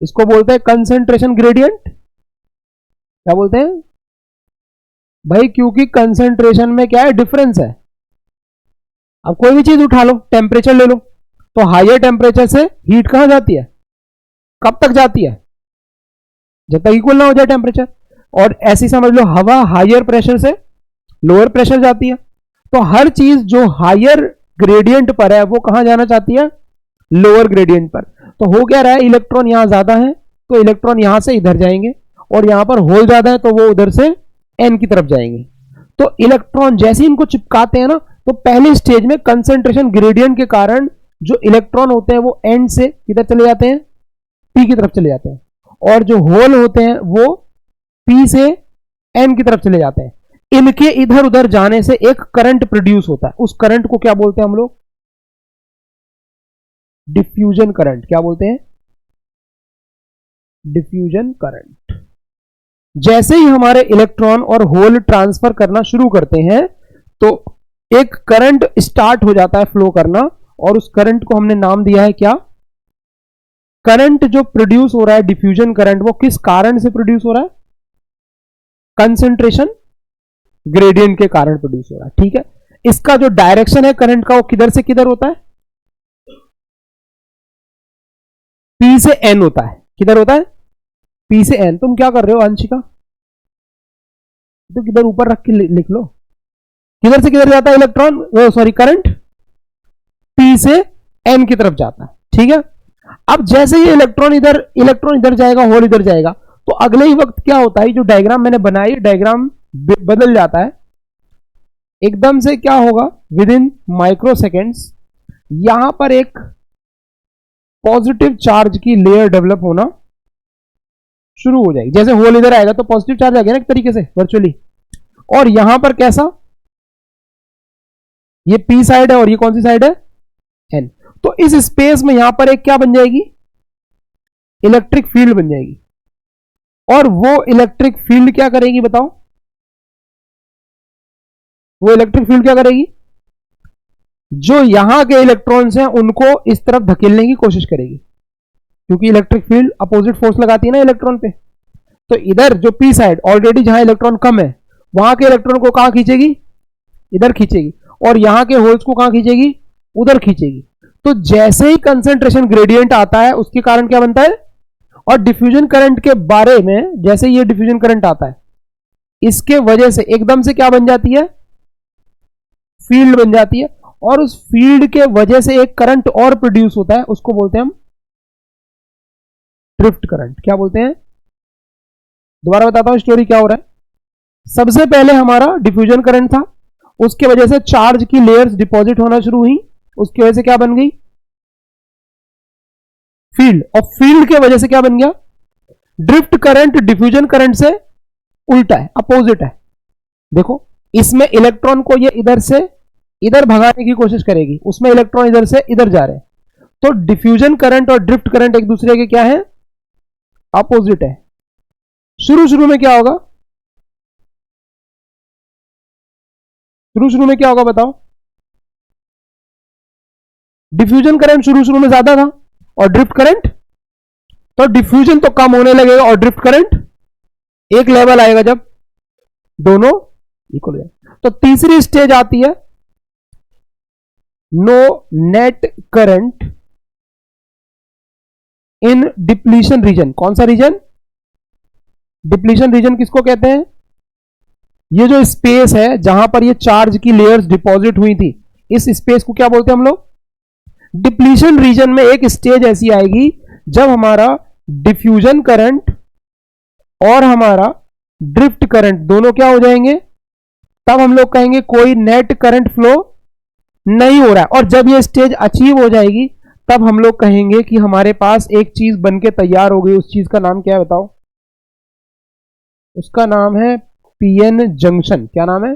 इसको बोलते हैं कंसेंट्रेशन ग्रेडियंट। क्या बोलते हैं भाई, क्योंकि कंसेंट्रेशन में क्या है, डिफरेंस है। अब कोई भी चीज उठा लो, टेम्परेचर ले लो, तो हायर टेम्परेचर से हीट कहां जाती है, कब तक जाती है, जब तक इक्वल ना हो जाए टेम्परेचर। और ऐसी समझ लो हवा हायर प्रेशर से लोअर प्रेशर जाती है। तो हर चीज जो हायर ग्रेडियंट पर है वो कहां जाना चाहती है, लोअर ग्रेडियंट पर। तो हो क्या रहा है, इलेक्ट्रॉन यहां ज्यादा है तो इलेक्ट्रॉन यहां से इधर जाएंगे, और यहां पर होल ज्यादा है तो वो उधर से एन की तरफ जाएंगे। तो इलेक्ट्रॉन जैसे इनको चिपकाते हैं ना, तो पहले स्टेज में कंसंट्रेशन ग्रेडियंट के कारण जो इलेक्ट्रॉन होते हैं वो एंड से किधर चले जाते हैं, पी की तरफ चले जाते हैं, और जो होल होते हैं वो पी से एन की तरफ चले जाते हैं। इनके इधर उधर जाने से एक करंट प्रोड्यूस होता है, उस करंट को क्या बोलते हैं हम लोग, डिफ्यूजन करंट। क्या बोलते हैं, डिफ्यूजन करंट। जैसे ही हमारे इलेक्ट्रॉन और होल ट्रांसफर करना शुरू करते हैं तो एक करंट स्टार्ट हो जाता है फ्लो करना, और उस करंट को हमने नाम दिया है क्या, करंट जो प्रोड्यूस हो रहा है डिफ्यूजन करंट, वो किस कारण से प्रोड्यूस हो रहा है, कंसंट्रेशन ग्रेडियंट के कारण प्रोड्यूस हो रहा है। ठीक है, इसका जो डायरेक्शन है करंट का वो किधर से किधर होता है, पी से एन होता है। किधर होता है, पी से एन। तुम क्या कर रहे हो अंशिका, तो किधर ऊपर रख के लिख लो, किधर से किधर जाता है इलेक्ट्रॉन, सॉरी करंट, पी से एन की तरफ जाता है। ठीक है, अब जैसे ये इलेक्ट्रॉन इधर जाएगा, होल इधर जाएगा, तो अगले ही वक्त क्या होता है, जो डायग्राम मैंने बनाई डायग्राम बदल जाता है एकदम से। क्या होगा, विद इन माइक्रो सेकेंड्स यहां पर एक पॉजिटिव चार्ज की लेयर डेवलप होना शुरू हो जाएगी। जैसे होल इधर आएगा तो पॉजिटिव चार्ज आ गया ना एक तरीके से वर्चुअली, और यहां पर कैसा, ये पी साइड है और ये कौन सी साइड है, एन। तो इस स्पेस में यहां पर एक क्या बन जाएगी, इलेक्ट्रिक फील्ड बन जाएगी। और वो इलेक्ट्रिक फील्ड क्या करेगी बताओ, वो इलेक्ट्रिक फील्ड क्या करेगी, जो यहां के इलेक्ट्रॉन्स हैं उनको इस तरफ धकेलने की कोशिश करेगी, क्योंकि इलेक्ट्रिक फील्ड अपोजिट फोर्स लगाती है ना इलेक्ट्रॉन पे। तो इधर जो पी साइड ऑलरेडी जहां इलेक्ट्रॉन कम है, वहां के इलेक्ट्रॉन को कहां खींचेगी, इधर खींचेगी, और यहां के होल्स को कहां खींचेगी, उधर खींचेगी। तो जैसे ही कंसंट्रेशन ग्रेडियंट आता है उसके कारण क्या बनता है, और डिफ्यूजन करंट के बारे में, जैसे ये डिफ्यूजन करंट आता है इसके वजह से एकदम से क्या बन जाती है, फील्ड बन जाती है, और उस फील्ड के वजह से एक करंट और प्रोड्यूस होता है, उसको बोलते हैं हम ड्रिफ्ट करंट। क्या बोलते हैं, दोबारा बताता हूं स्टोरी क्या हो रहा है। सबसे पहले हमारा डिफ्यूजन करंट था, उसके वजह से चार्ज की लेयर्स डिपॉजिट होना शुरू हुई, उसकी वजह से क्या बन गई, फील्ड, और फील्ड के वजह से क्या बन गया, ड्रिफ्ट करंट। डिफ्यूजन करंट से उल्टा है, अपोजिट है। देखो इसमें इलेक्ट्रॉन को ये इधर से इधर भगाने की कोशिश करेगी, उसमें इलेक्ट्रॉन इधर से इधर जा रहे हैं। तो डिफ्यूजन करंट और ड्रिफ्ट करंट एक दूसरे के क्या है, अपोजिट है। शुरू में क्या होगा, शुरू में क्या होगा बताओ, डिफ्यूजन करंट शुरू में ज्यादा था और ड्रिफ्ट करंट, तो डिफ्यूजन तो कम होने लगेगा और ड्रिफ्ट करंट एक लेवल आएगा जब दोनों इक्वल हो जाए। तो तीसरी स्टेज आती है no net current in depletion region. कौन सा रीजन, डिप्लीशन रीजन किसको कहते हैं, ये जो स्पेस है जहां पर ये चार्ज की लेयर्स डिपॉजिट हुई थी, इस स्पेस को क्या बोलते हैं हम लोग, डिप्लीशन रीजन में एक स्टेज ऐसी आएगी जब हमारा डिफ्यूजन करंट और हमारा ड्रिफ्ट करंट दोनों क्या हो जाएंगे, तब हम लोग कहेंगे कोई नेट करंट फ्लो नहीं हो रहा है। और जब ये स्टेज अचीव हो जाएगी तब हम लोग कहेंगे कि हमारे पास एक चीज बनके तैयार हो गई। उस चीज का नाम क्या है बताओ, उसका नाम है पीएन जंक्शन। क्या नाम है,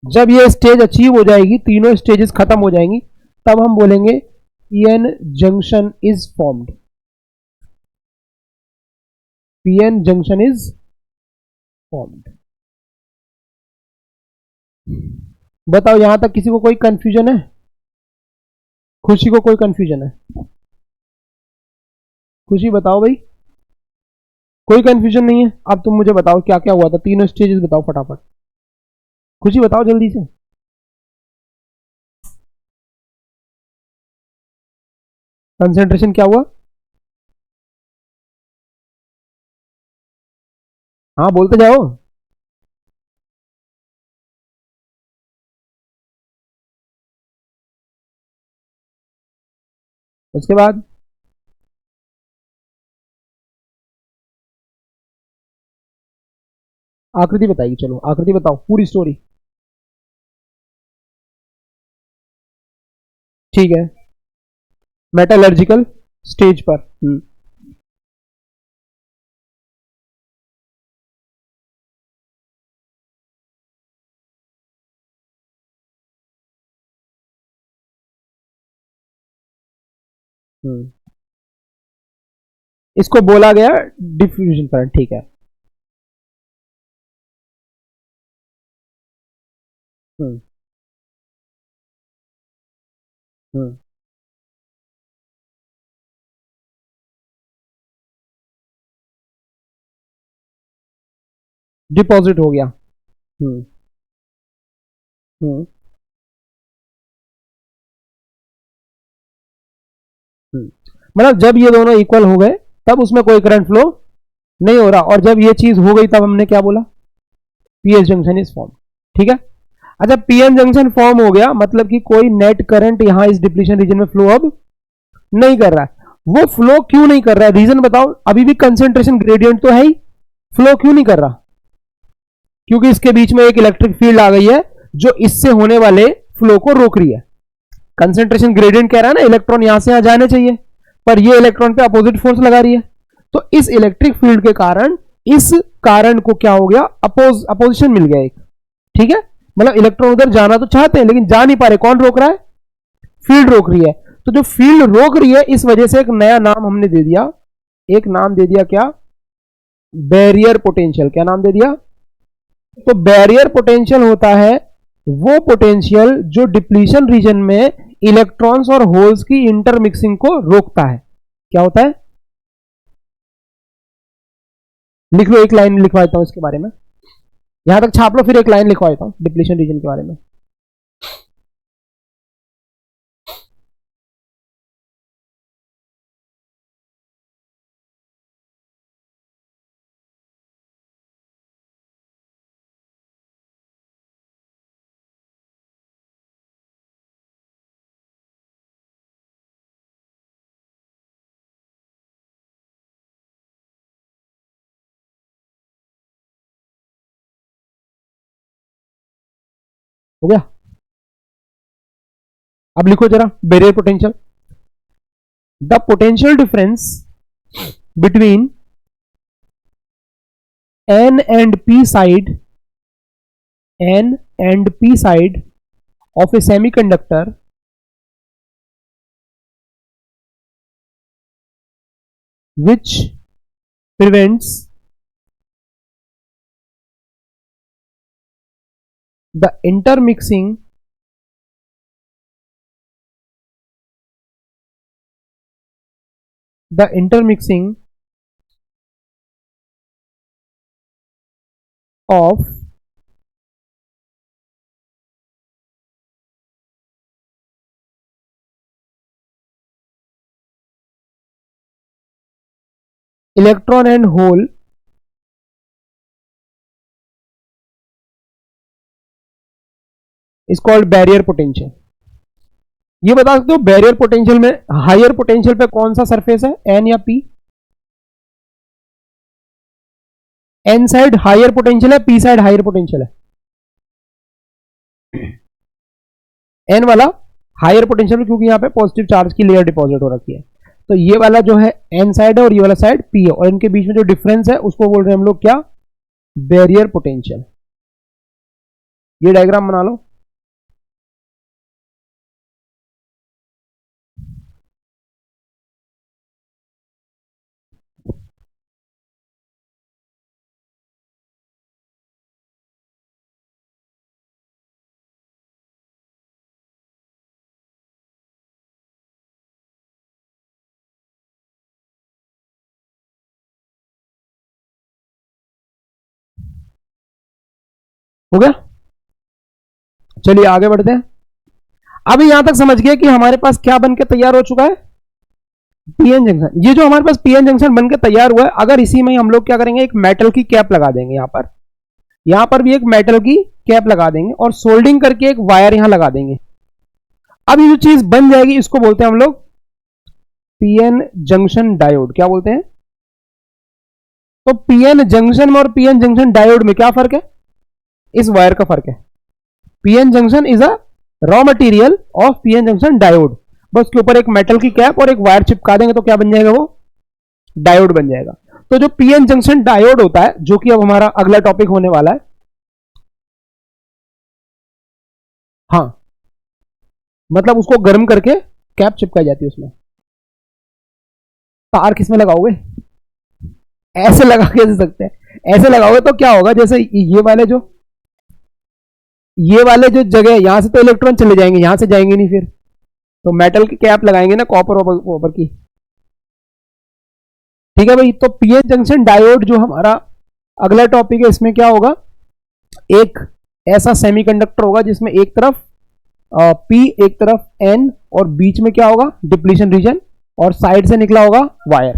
जब ये स्टेज अचीव हो जाएगी, तीनों स्टेजेस खत्म हो जाएंगी, तब हम बोलेंगे PN junction is formed, PN junction is formed. बताओ यहां तक किसी को कोई कंफ्यूजन है, खुशी को कोई कंफ्यूजन है, खुशी बताओ भाई, कोई कंफ्यूजन नहीं है। अब तुम मुझे बताओ क्या क्या हुआ था, तीनों स्टेजेस बताओ फटाफट, खुशी बताओ जल्दी से। कंसेंट्रेशन क्या हुआ? हाँ बोलते जाओ। उसके बाद आकृति बताइए, चलो आकृति बताओ पूरी स्टोरी। ठीक है, मेटालर्जिकल स्टेज पर। हम्म इसको बोला गया डिफ्यूजन करंट, ठीक है। हम्म हम्म डिपॉजिट हो गया। हम्म हम्म हम्म मतलब जब ये दोनों इक्वल हो गए तब उसमें कोई करंट फ्लो नहीं हो रहा, और जब ये चीज हो गई तब हमने क्या बोला? PS junction is form. ठीक है। अच्छा, पीएन जंक्शन फॉर्म हो गया मतलब कि कोई नेट करंट यहां इस डिप्लीशन रीजन में फ्लो अब नहीं कर रहा है। वो फ्लो क्यों नहीं कर रहा है, रीजन बताओ। अभी भी कंसेंट्रेशन ग्रेडियंट तो है ही, फ्लो क्यों नहीं कर रहा? क्योंकि इसके बीच में एक इलेक्ट्रिक फील्ड आ गई है जो इससे होने वाले फ्लो को रोक रही है। कंसेंट्रेशन ग्रेडियंट कह रहा है ना इलेक्ट्रॉन यहां से यहां जाने चाहिए, पर ये इलेक्ट्रॉन पे अपोजिट फोर्स लगा रही है। तो इस इलेक्ट्रिक फील्ड के कारण इस कारण को क्या हो गया, अपोजिशन मिल गया एक। ठीक है, मतलब इलेक्ट्रॉन उधर जाना तो चाहते हैं लेकिन जा नहीं पा रहे। कौन रोक रहा है? फील्ड रोक रही है। तो जो फील्ड रोक रही है इस वजह से एक नया नाम हमने दे दिया, एक नाम दे दिया क्या? Barrier potential. क्या नाम दे दिया? तो बैरियर पोटेंशियल होता है वो पोटेंशियल जो डिप्लीशन रीजन में इलेक्ट्रॉन्स और होल्स की इंटरमिक्सिंग को रोकता है। क्या होता है? लिख लो, एक लाइन लिखवा देता हूं इसके बारे में, यहां तक छाप लो, फिर एक लाइन लिखवा देता हूं डिप्लीशन रीजन के बारे में। हो गया? अब लिखो जरा barrier potential. The potential difference between N and P side, N and P side of a semiconductor which prevents the intermixing of electron and hole is called barrier potential। ये बता सकते हो बैरियर पोटेंशियल में higher potential पे कौन सा surface है, N या P? N side higher potential है, पी साइड हायर पोटेंशियल है? एन वाला हायर पोटेंशियल क्योंकि यहां पे पॉजिटिव चार्ज की लेयर डिपॉजिट हो रखी है। तो ये वाला जो है एन साइड है और ये वाला साइड पी है, और इनके बीच में जो डिफरेंस है उसको बोल रहे हैं हम लोग क्या? Barrier potential. ये डायग्राम बना लो। हो गया? चलिए आगे बढ़ते हैं। अभी यहां तक समझ गए कि हमारे पास क्या बन के तैयार हो चुका है? पीएन जंक्शन, ये जो हमारे पास पीएन जंक्शन बनकर तैयार हुआ है, अगर इसी में हम लोग क्या करेंगे, एक मेटल की कैप लगा देंगे यहां पर भी एक मेटल की कैप लगा देंगे और सोल्डिंग करके एक वायर यहां लगा देंगे। अब ये जो चीज बन जाएगी इसको बोलते हैं हम लोग पीएन जंक्शन डायोड। क्या बोलते हैं? तो पीएन जंक्शन में और पीएन जंक्शन डायोड में क्या फर्क है? इस वायर का फर्क है। PN junction is a raw material of PN junction diode, बस उसके ऊपर एक मेटल की कैप और एक वायर चिपका देंगे तो क्या बन जाएगा, वो डायोड बन जाएगा। तो जो पीएन जंक्शन डायोड होता है, जो कि अब हमारा अगला टॉपिक होने वाला है, हाँ मतलब उसको गर्म करके कैप चिपकाई जाती है उसमें। तार किसमें लगाओगे? ऐसे लगा के दे सकते हैं, ऐसे लगाओगे तो क्या होगा, जैसे ये वाले जो जगह है, यहां से तो इलेक्ट्रॉन चले जाएंगे, यहां से जाएंगे नहीं, फिर तो मेटल की कैप लगाएंगे ना, कॉपर वॉपर की। ठीक है भाई, तो पीएन जंक्शन डायोड जो हमारा अगला टॉपिक है, इसमें क्या होगा, एक ऐसा सेमीकंडक्टर होगा जिसमें एक तरफ पी, एक तरफ एन, और बीच में क्या होगा, डिप्लीशन रीजन, और साइड से निकला होगा वायर।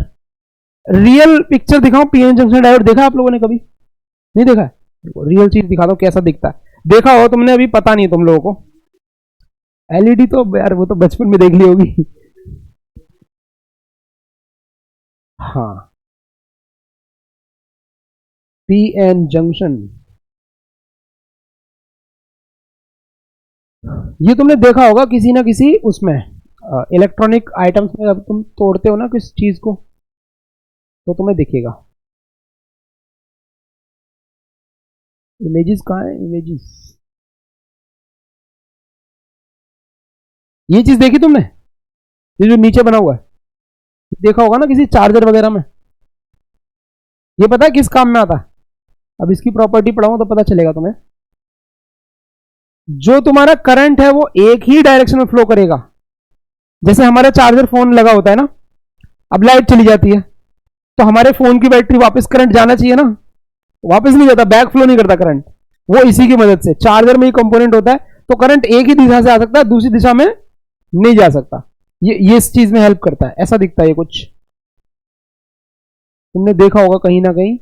रियल पिक्चर दिखाऊं पीएन जंक्शन डायोड, देखा आप लोगों ने कभी? नहीं देखा है? रियल चीज दिखा दो कैसा दिखता है। देखा हो तुमने, अभी पता नहीं तुम लोगों को। एलईडी तो यार वो तो बचपन में देख ली होगी। हाँ, पीएन जंक्शन, ये तुमने देखा होगा किसी ना किसी उसमें, इलेक्ट्रॉनिक आइटम्स में। अब तुम तोड़ते हो ना किस चीज को, तो तुम्हें दिखेगा। इमेजेस कहाँ है? इमेजेस, ये चीज देखी तुमने, ये जो नीचे बना हुआ है, देखा होगा ना किसी चार्जर वगैरह में। ये पता है किस काम में आता है? अब इसकी प्रॉपर्टी पढ़ाऊं तो पता चलेगा तुम्हें। जो तुम्हारा करंट है वो एक ही डायरेक्शन में फ्लो करेगा। जैसे हमारा चार्जर फोन लगा होता है ना, अब लाइट चली जाती है तो हमारे फोन की बैटरी वापस करंट जाना चाहिए ना, वापस नहीं जाता, बैक फ्लो नहीं करता करंट। वो इसी की मदद से, चार्जर में ही कंपोनेंट होता है, तो करंट एक ही दिशा से आ सकता है, दूसरी दिशा में नहीं जा सकता। ये इस चीज में हेल्प करता है। ऐसा दिखता है ये कुछ, तुमने देखा होगा कहीं ना कहीं।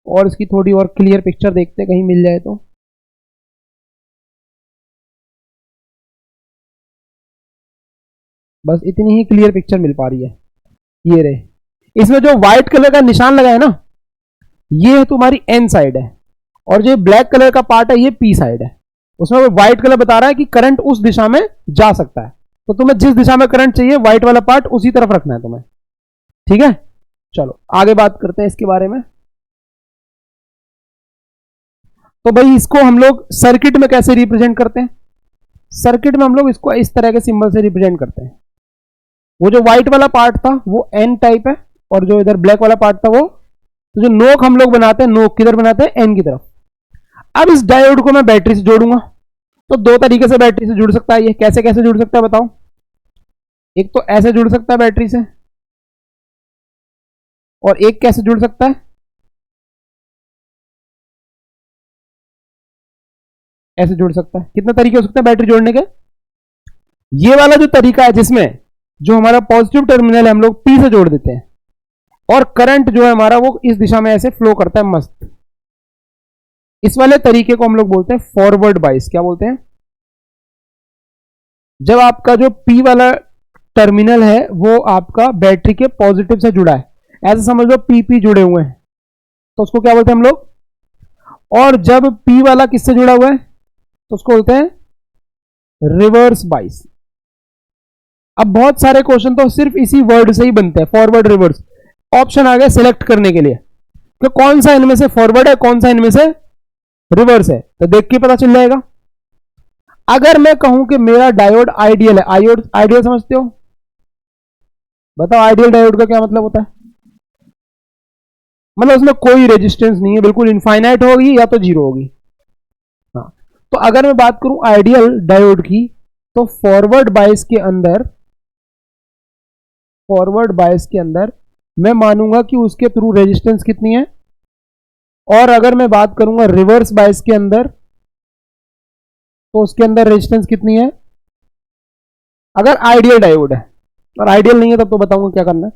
और इसकी थोड़ी और क्लियर पिक्चर देखते कहीं मिल जाए तो। बस इतनी ही क्लियर पिक्चर मिल पा रही है। ये रहे, इसमें जो व्हाइट कलर का निशान लगा है ना, ये तुम्हारी एन साइड है, और जो ब्लैक कलर का पार्ट है ये पी साइड है। उसमें वो व्हाइट कलर बता रहा है कि करंट उस दिशा में जा सकता है, तो तुम्हें जिस दिशा में करंट चाहिए व्हाइट वाला पार्ट उसी तरफ रखना है तुम्हें। ठीक है, चलो आगे बात करते हैं इसके बारे में। तो भाई इसको हम लोग सर्किट में कैसे रिप्रेजेंट करते हैं? सर्किट में हम लोग इसको इस तरह के सिंबल से रिप्रेजेंट करते हैं। वो जो व्हाइट वाला पार्ट था वो एन टाइप है, और जो इधर ब्लैक वाला पार्ट था वो, तो जो नोक हम लोग बनाते हैं, नोक किधर बनाते हैं, एन की तरफ। अब इस डायोड को मैं बैटरी से जोड़ूंगा, तो दो तरीके से बैटरी से जुड़ सकता है। ये कैसे कैसे जुड़ सकता है बताओ? एक तो ऐसे जुड़ सकता है बैटरी से, और एक कैसे जुड़ सकता है, ऐसे जुड़ सकता है। कितने तरीके हो सकते हैं बैटरी जोड़ने के? ये वाला जो तरीका है जिसमें जो हमारा पॉजिटिव टर्मिनल है हम लोग पी से जोड़ देते हैं, और करंट जो है हमारा वो इस दिशा में ऐसे फ्लो करता है मस्त। इस वाले तरीके को हम लोग बोलते हैं फॉरवर्ड बाइस। क्या बोलते हैं? जब आपका जो पी वाला टर्मिनल है वो आपका बैटरी के पॉजिटिव से जुड़ा है, ऐसे समझ लो पी जुड़े हुए हैं, तो उसको क्या बोलते हैं हम लोग। और जब पी वाला किससे जुड़ा हुआ है तो उसको बोलते हैं रिवर्स बाइस। अब बहुत सारे क्वेश्चन तो सिर्फ इसी वर्ड से ही बनते हैं, फॉरवर्ड रिवर्स। ऑप्शन आ गया सिलेक्ट करने के लिए कि कौन सा इनमें से फॉरवर्ड है, कौन सा इनमें से रिवर्स है, तो देख के पता चल जाएगा। अगर मैं कहूं कि मेरा डायोड आइडियल है, आइडियल समझते हो? बताओ आइडियल डायोड का क्या मतलब होता है? मतलब उसमें कोई रेजिस्टेंस नहीं है, बिल्कुल इनफाइनाइट होगी या तो जीरो होगी। हाँ, तो अगर मैं बात करूं आइडियल डायोड की, तो फॉरवर्ड बायस के अंदर मैं मानूंगा कि उसके थ्रू रेजिस्टेंस कितनी है, और अगर मैं बात करूंगा रिवर्स बायस के अंदर, तो उसके अंदर रेजिस्टेंस कितनी है, अगर आइडियल डायोड है। और आइडियल नहीं है तब तो बताऊंगा क्या करना है।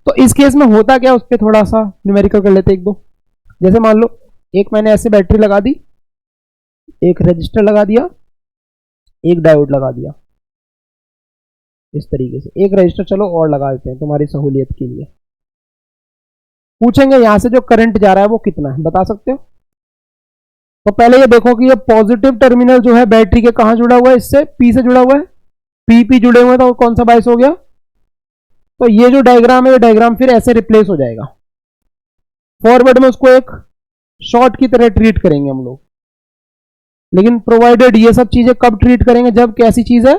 तो इस केस में होता क्या, उस पर थोड़ा सा न्यूमेरिकल कर लेते एक दो। जैसे मान लो एक मैंने ऐसे बैटरी लगा दी, एक रजिस्टर लगा दिया, एक डायोड लगा दिया, इस तरीके से एक रजिस्टर चलो और लगा देते हैं तुम्हारी सहूलियत के लिए। पूछेंगे यहां से जो करंट जा रहा है वो कितना है, बता सकते हो? तो पहले ये देखो कि ये पॉजिटिव टर्मिनल जो है बैटरी के कहां जुड़ा हुआ है, इससे पी से जुड़ा हुआ है, पी पी जुड़े हुए हैं, तो कौन सा बायस हो गया? तो ये जो डायग्राम है ये डायग्राम फिर ऐसे रिप्लेस हो जाएगा। फॉरवर्ड में उसको एक शॉर्ट की तरह ट्रीट करेंगे हम लोग, लेकिन प्रोवाइडेड ये सब चीजें कब ट्रीट करेंगे, जब कैसी चीज है,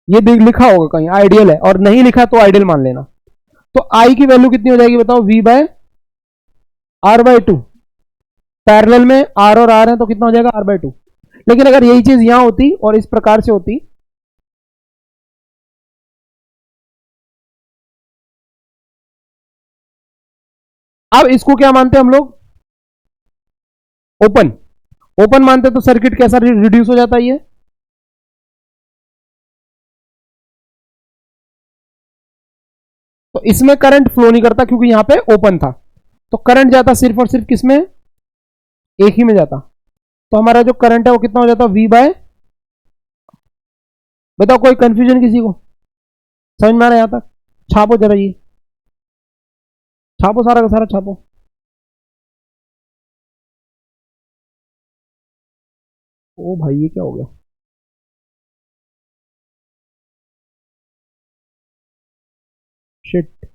ये लिखा होगा कहीं आइडियल है, और नहीं लिखा तो आइडियल मान लेना। तो आई की वैल्यू कितनी हो जाएगी बताओ? V by R by two. Parallel में आर और आर है तो कितना हो जाएगा? R by two. लेकिन अगर यही चीज यहां होती और इस प्रकार से होती, अब इसको क्या मानते हैं हम लोग? ओपन। ओपन मानते तो सर्किट कैसा रिड्यूस हो जाता है ये? तो इसमें करंट फ्लो नहीं करता क्योंकि यहां पे ओपन था, तो करंट जाता सिर्फ और सिर्फ किसमें? एक ही में जाता। तो हमारा जो करंट है वो कितना हो जाता? वी बाय, बताओ कोई कंफ्यूजन किसी को? समझ में आ रहा है यहां तक? छापो जरा ये, छापो सारा का सारा छापो। ओ भाई ये क्या हो गया? शिट।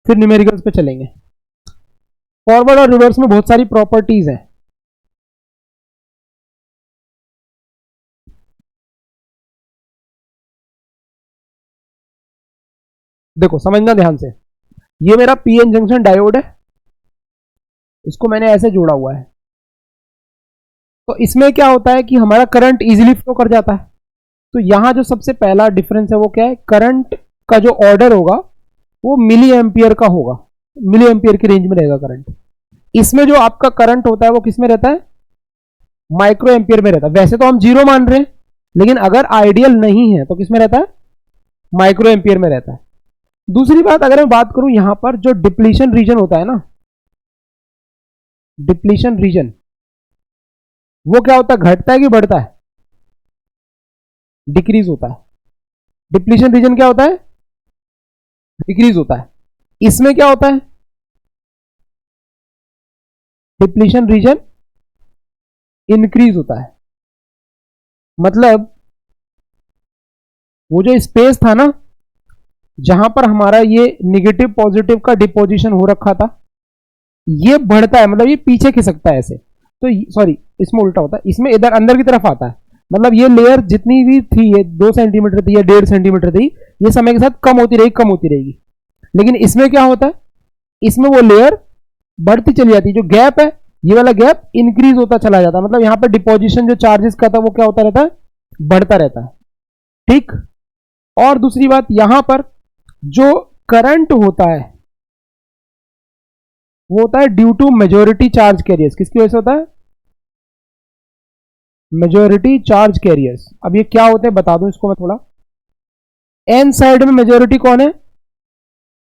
फिर न्यूमेरिकल्स पे चलेंगे। फॉरवर्ड और रिवर्स में बहुत सारी प्रॉपर्टीज हैं। देखो समझना ध्यान से, ये मेरा पीएन जंक्शन डायोड है, इसको मैंने ऐसे जोड़ा हुआ है। तो इसमें क्या होता है कि हमारा करंट इजीली फ्लो कर जाता है। तो यहां जो सबसे पहला डिफरेंस है वो क्या है, करंट का जो ऑर्डर होगा वो मिली एम्पियर का होगा, मिली एम्पियर की रेंज में रहेगा करंट। इसमें जो आपका करंट होता है वो किस में रहता है, माइक्रो एम्पियर में रहता है। वैसे तो हम जीरो मान रहे हैं, लेकिन अगर आइडियल नहीं है तो किस में रहता है, माइक्रो एम्पियर में रहता है। दूसरी बात, अगर मैं बात करूं यहां पर जो डिप्लीशन रीजन होता है ना, डिप्लीशन रीजन वो क्या होता है, घटता है कि बढ़ता है, डिक्रीज होता है। डिप्लीशन रीजन क्या होता है, डिक्रीज होता है। इसमें क्या होता है, डिप्लीशन रीजन इंक्रीज होता है। मतलब वो जो स्पेस था ना जहां पर हमारा ये निगेटिव पॉजिटिव का डिपोजिशन हो रखा था, ये बढ़ता है, मतलब ये पीछे खिसकता है ऐसे। तो सॉरी, इसमें उल्टा होता है, इसमें इधर अंदर की तरफ आता है। मतलब ये लेयर जितनी भी थी, ये 2 सेंटीमीटर थी या 1.5 सेंटीमीटर थी, ये समय के साथ कम होती रहेगी, कम होती रहेगी। लेकिन इसमें क्या होता है, इसमें वो लेयर बढ़ती चली जाती है। जो गैप है, ये वाला गैप इंक्रीज होता चला जाता है। मतलब यहां पर डिपोजिशन जो चार्जेस का था वो क्या होता रहता है, बढ़ता रहता है। ठीक। और दूसरी बात, यहां पर जो करंट होता है वो होता है due to majority charge carriers. किसकी वजह से होता है, मेजोरिटी चार्ज कैरियर्स। अब ये क्या होते हैं बता दूं इसको मैं थोड़ा। एन साइड में मेजोरिटी कौन है,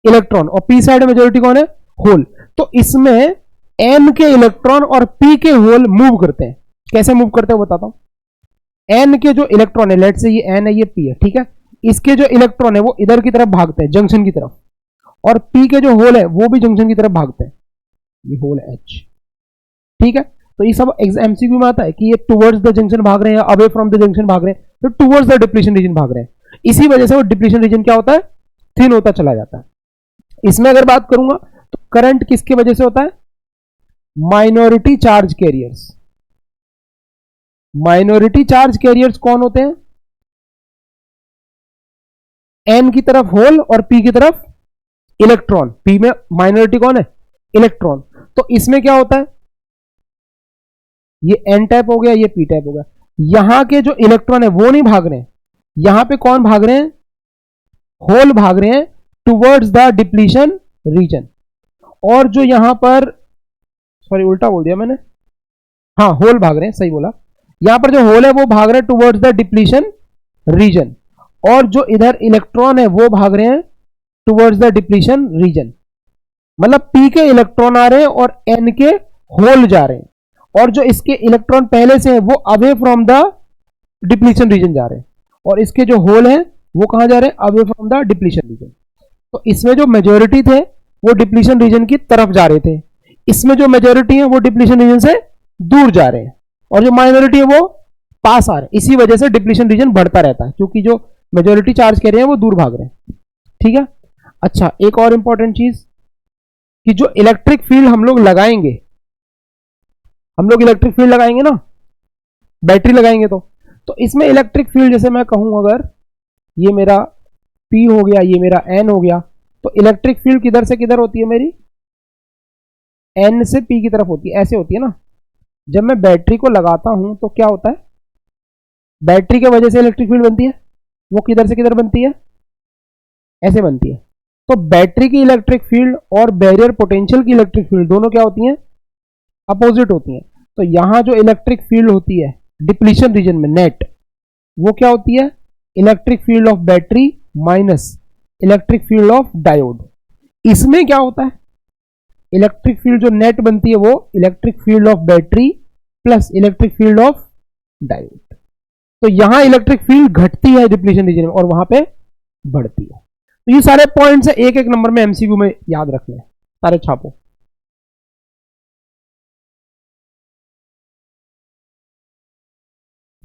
इलेक्ट्रॉन, और पी साइड में मेजोरिटी कौन है, होल। तो इसमें एन के इलेक्ट्रॉन और पी के होल मूव करते हैं। कैसे मूव करते हैं बताता हूं। एन के जो इलेक्ट्रॉन है, लेट से ये एन है ये पी है, ठीक है, इसके जो इलेक्ट्रॉन है वो इधर की तरफ भागते हैं, जंक्शन की तरफ, और पी के जो होल है वो भी जंक्शन की तरफ भागते हैं, ये होल है एच। ठीक है। तो ये सब एमसीक्यू में आता है कि ये टुवर्ड्स द जंक्शन भाग रहे हैं, अवे फ्रॉम द जंक्शन भाग रहे हैं, तो टुवर्ड्स द डिप्लीशन रीजन भाग रहे हैं। इसी वजह से वो डिप्लीशन रीजन क्या होता है, थिन होता चला जाता है। इसमें अगर बात करूंगा तो करंट किसके वजह से होता है, minority charge carriers. Minority charge carriers कौन होते हैं, एन की तरफ होल और पी की तरफ इलेक्ट्रॉन। पी में माइनॉरिटी कौन है, इलेक्ट्रॉन। तो इसमें क्या होता है, ये एन टाइप हो गया, ये पी टाइप हो गया। यहां के जो इलेक्ट्रॉन है वो नहीं भाग रहे हैं, यहां पे कौन भाग रहे हैं, होल भाग रहे हैं टुवर्ड्स द डिप्लीशन रीजन। और जो यहां पर, सॉरी उल्टा बोल दिया मैंने, हाँ होल भाग रहे हैं, सही बोला। यहां पर जो होल है वो भाग रहे हैं टुवर्ड्स द डिप्लीशन रीजन, और जो इधर इलेक्ट्रॉन है वो भाग रहे हैं टुवर्ड्स द डिप्लीशन रीजन। मतलब पी के इलेक्ट्रॉन आ रहे हैं और एन के होल जा रहे हैं, और जो इसके इलेक्ट्रॉन पहले से है वो away from the depletion region जा रहे हैं, और इसके जो होल हैं वो कहां जा रहे हैं, away from the depletion region. तो इसमें जो मेजोरिटी थे वो डिप्लीशन रीजन की तरफ जा रहे थे, इसमें जो मेजोरिटी है वो डिप्लीशन रीजन से दूर जा रहे हैं, और जो माइनॉरिटी है वो पास आ रहे हैं। इसी वजह से डिप्लीशन रीजन बढ़ता रहता है, क्योंकि जो मेजोरिटी चार्ज कह रहे हैं वो दूर भाग रहे हैं। ठीक है। अच्छा, एक और इंपॉर्टेंट चीज कि जो इलेक्ट्रिक फील्ड हम लोग लगाएंगे, हम लोग इलेक्ट्रिक फील्ड लगाएंगे ना, बैटरी लगाएंगे, तो इसमें इलेक्ट्रिक फील्ड, जैसे मैं कहूं अगर ये मेरा P हो गया, ये मेरा N हो गया, तो इलेक्ट्रिक फील्ड किधर से किधर होती है मेरी, N से P की तरफ होती है, ऐसे होती है ना। जब मैं बैटरी को लगाता हूं तो क्या होता है, बैटरी के वजह से इलेक्ट्रिक फील्ड बनती है, वो किधर से किधर बनती है, ऐसे बनती है। तो बैटरी की इलेक्ट्रिक फील्ड और बैरियर पोटेंशियल की इलेक्ट्रिक फील्ड दोनों क्या होती हैं, अपोजिट होती हैं। तो यहां जो इलेक्ट्रिक फील्ड होती है डिप्लीशन रीजन में नेट, वो क्या होती है, electric field of battery minus electric field of diode. इसमें क्या होता है, इलेक्ट्रिक फील्ड जो नेट बनती है वो electric field of battery plus electric field of diode. तो यहां इलेक्ट्रिक फील्ड घटती है डिप्लीशन रीजन में और वहां पे बढ़ती है। तो ये सारे पॉइंट्स एक एक नंबर में एमसीक्यू में याद रखने हैं, सारे छापो।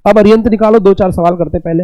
अब अरियंत निकालो, 2-4 सवाल करते पहले।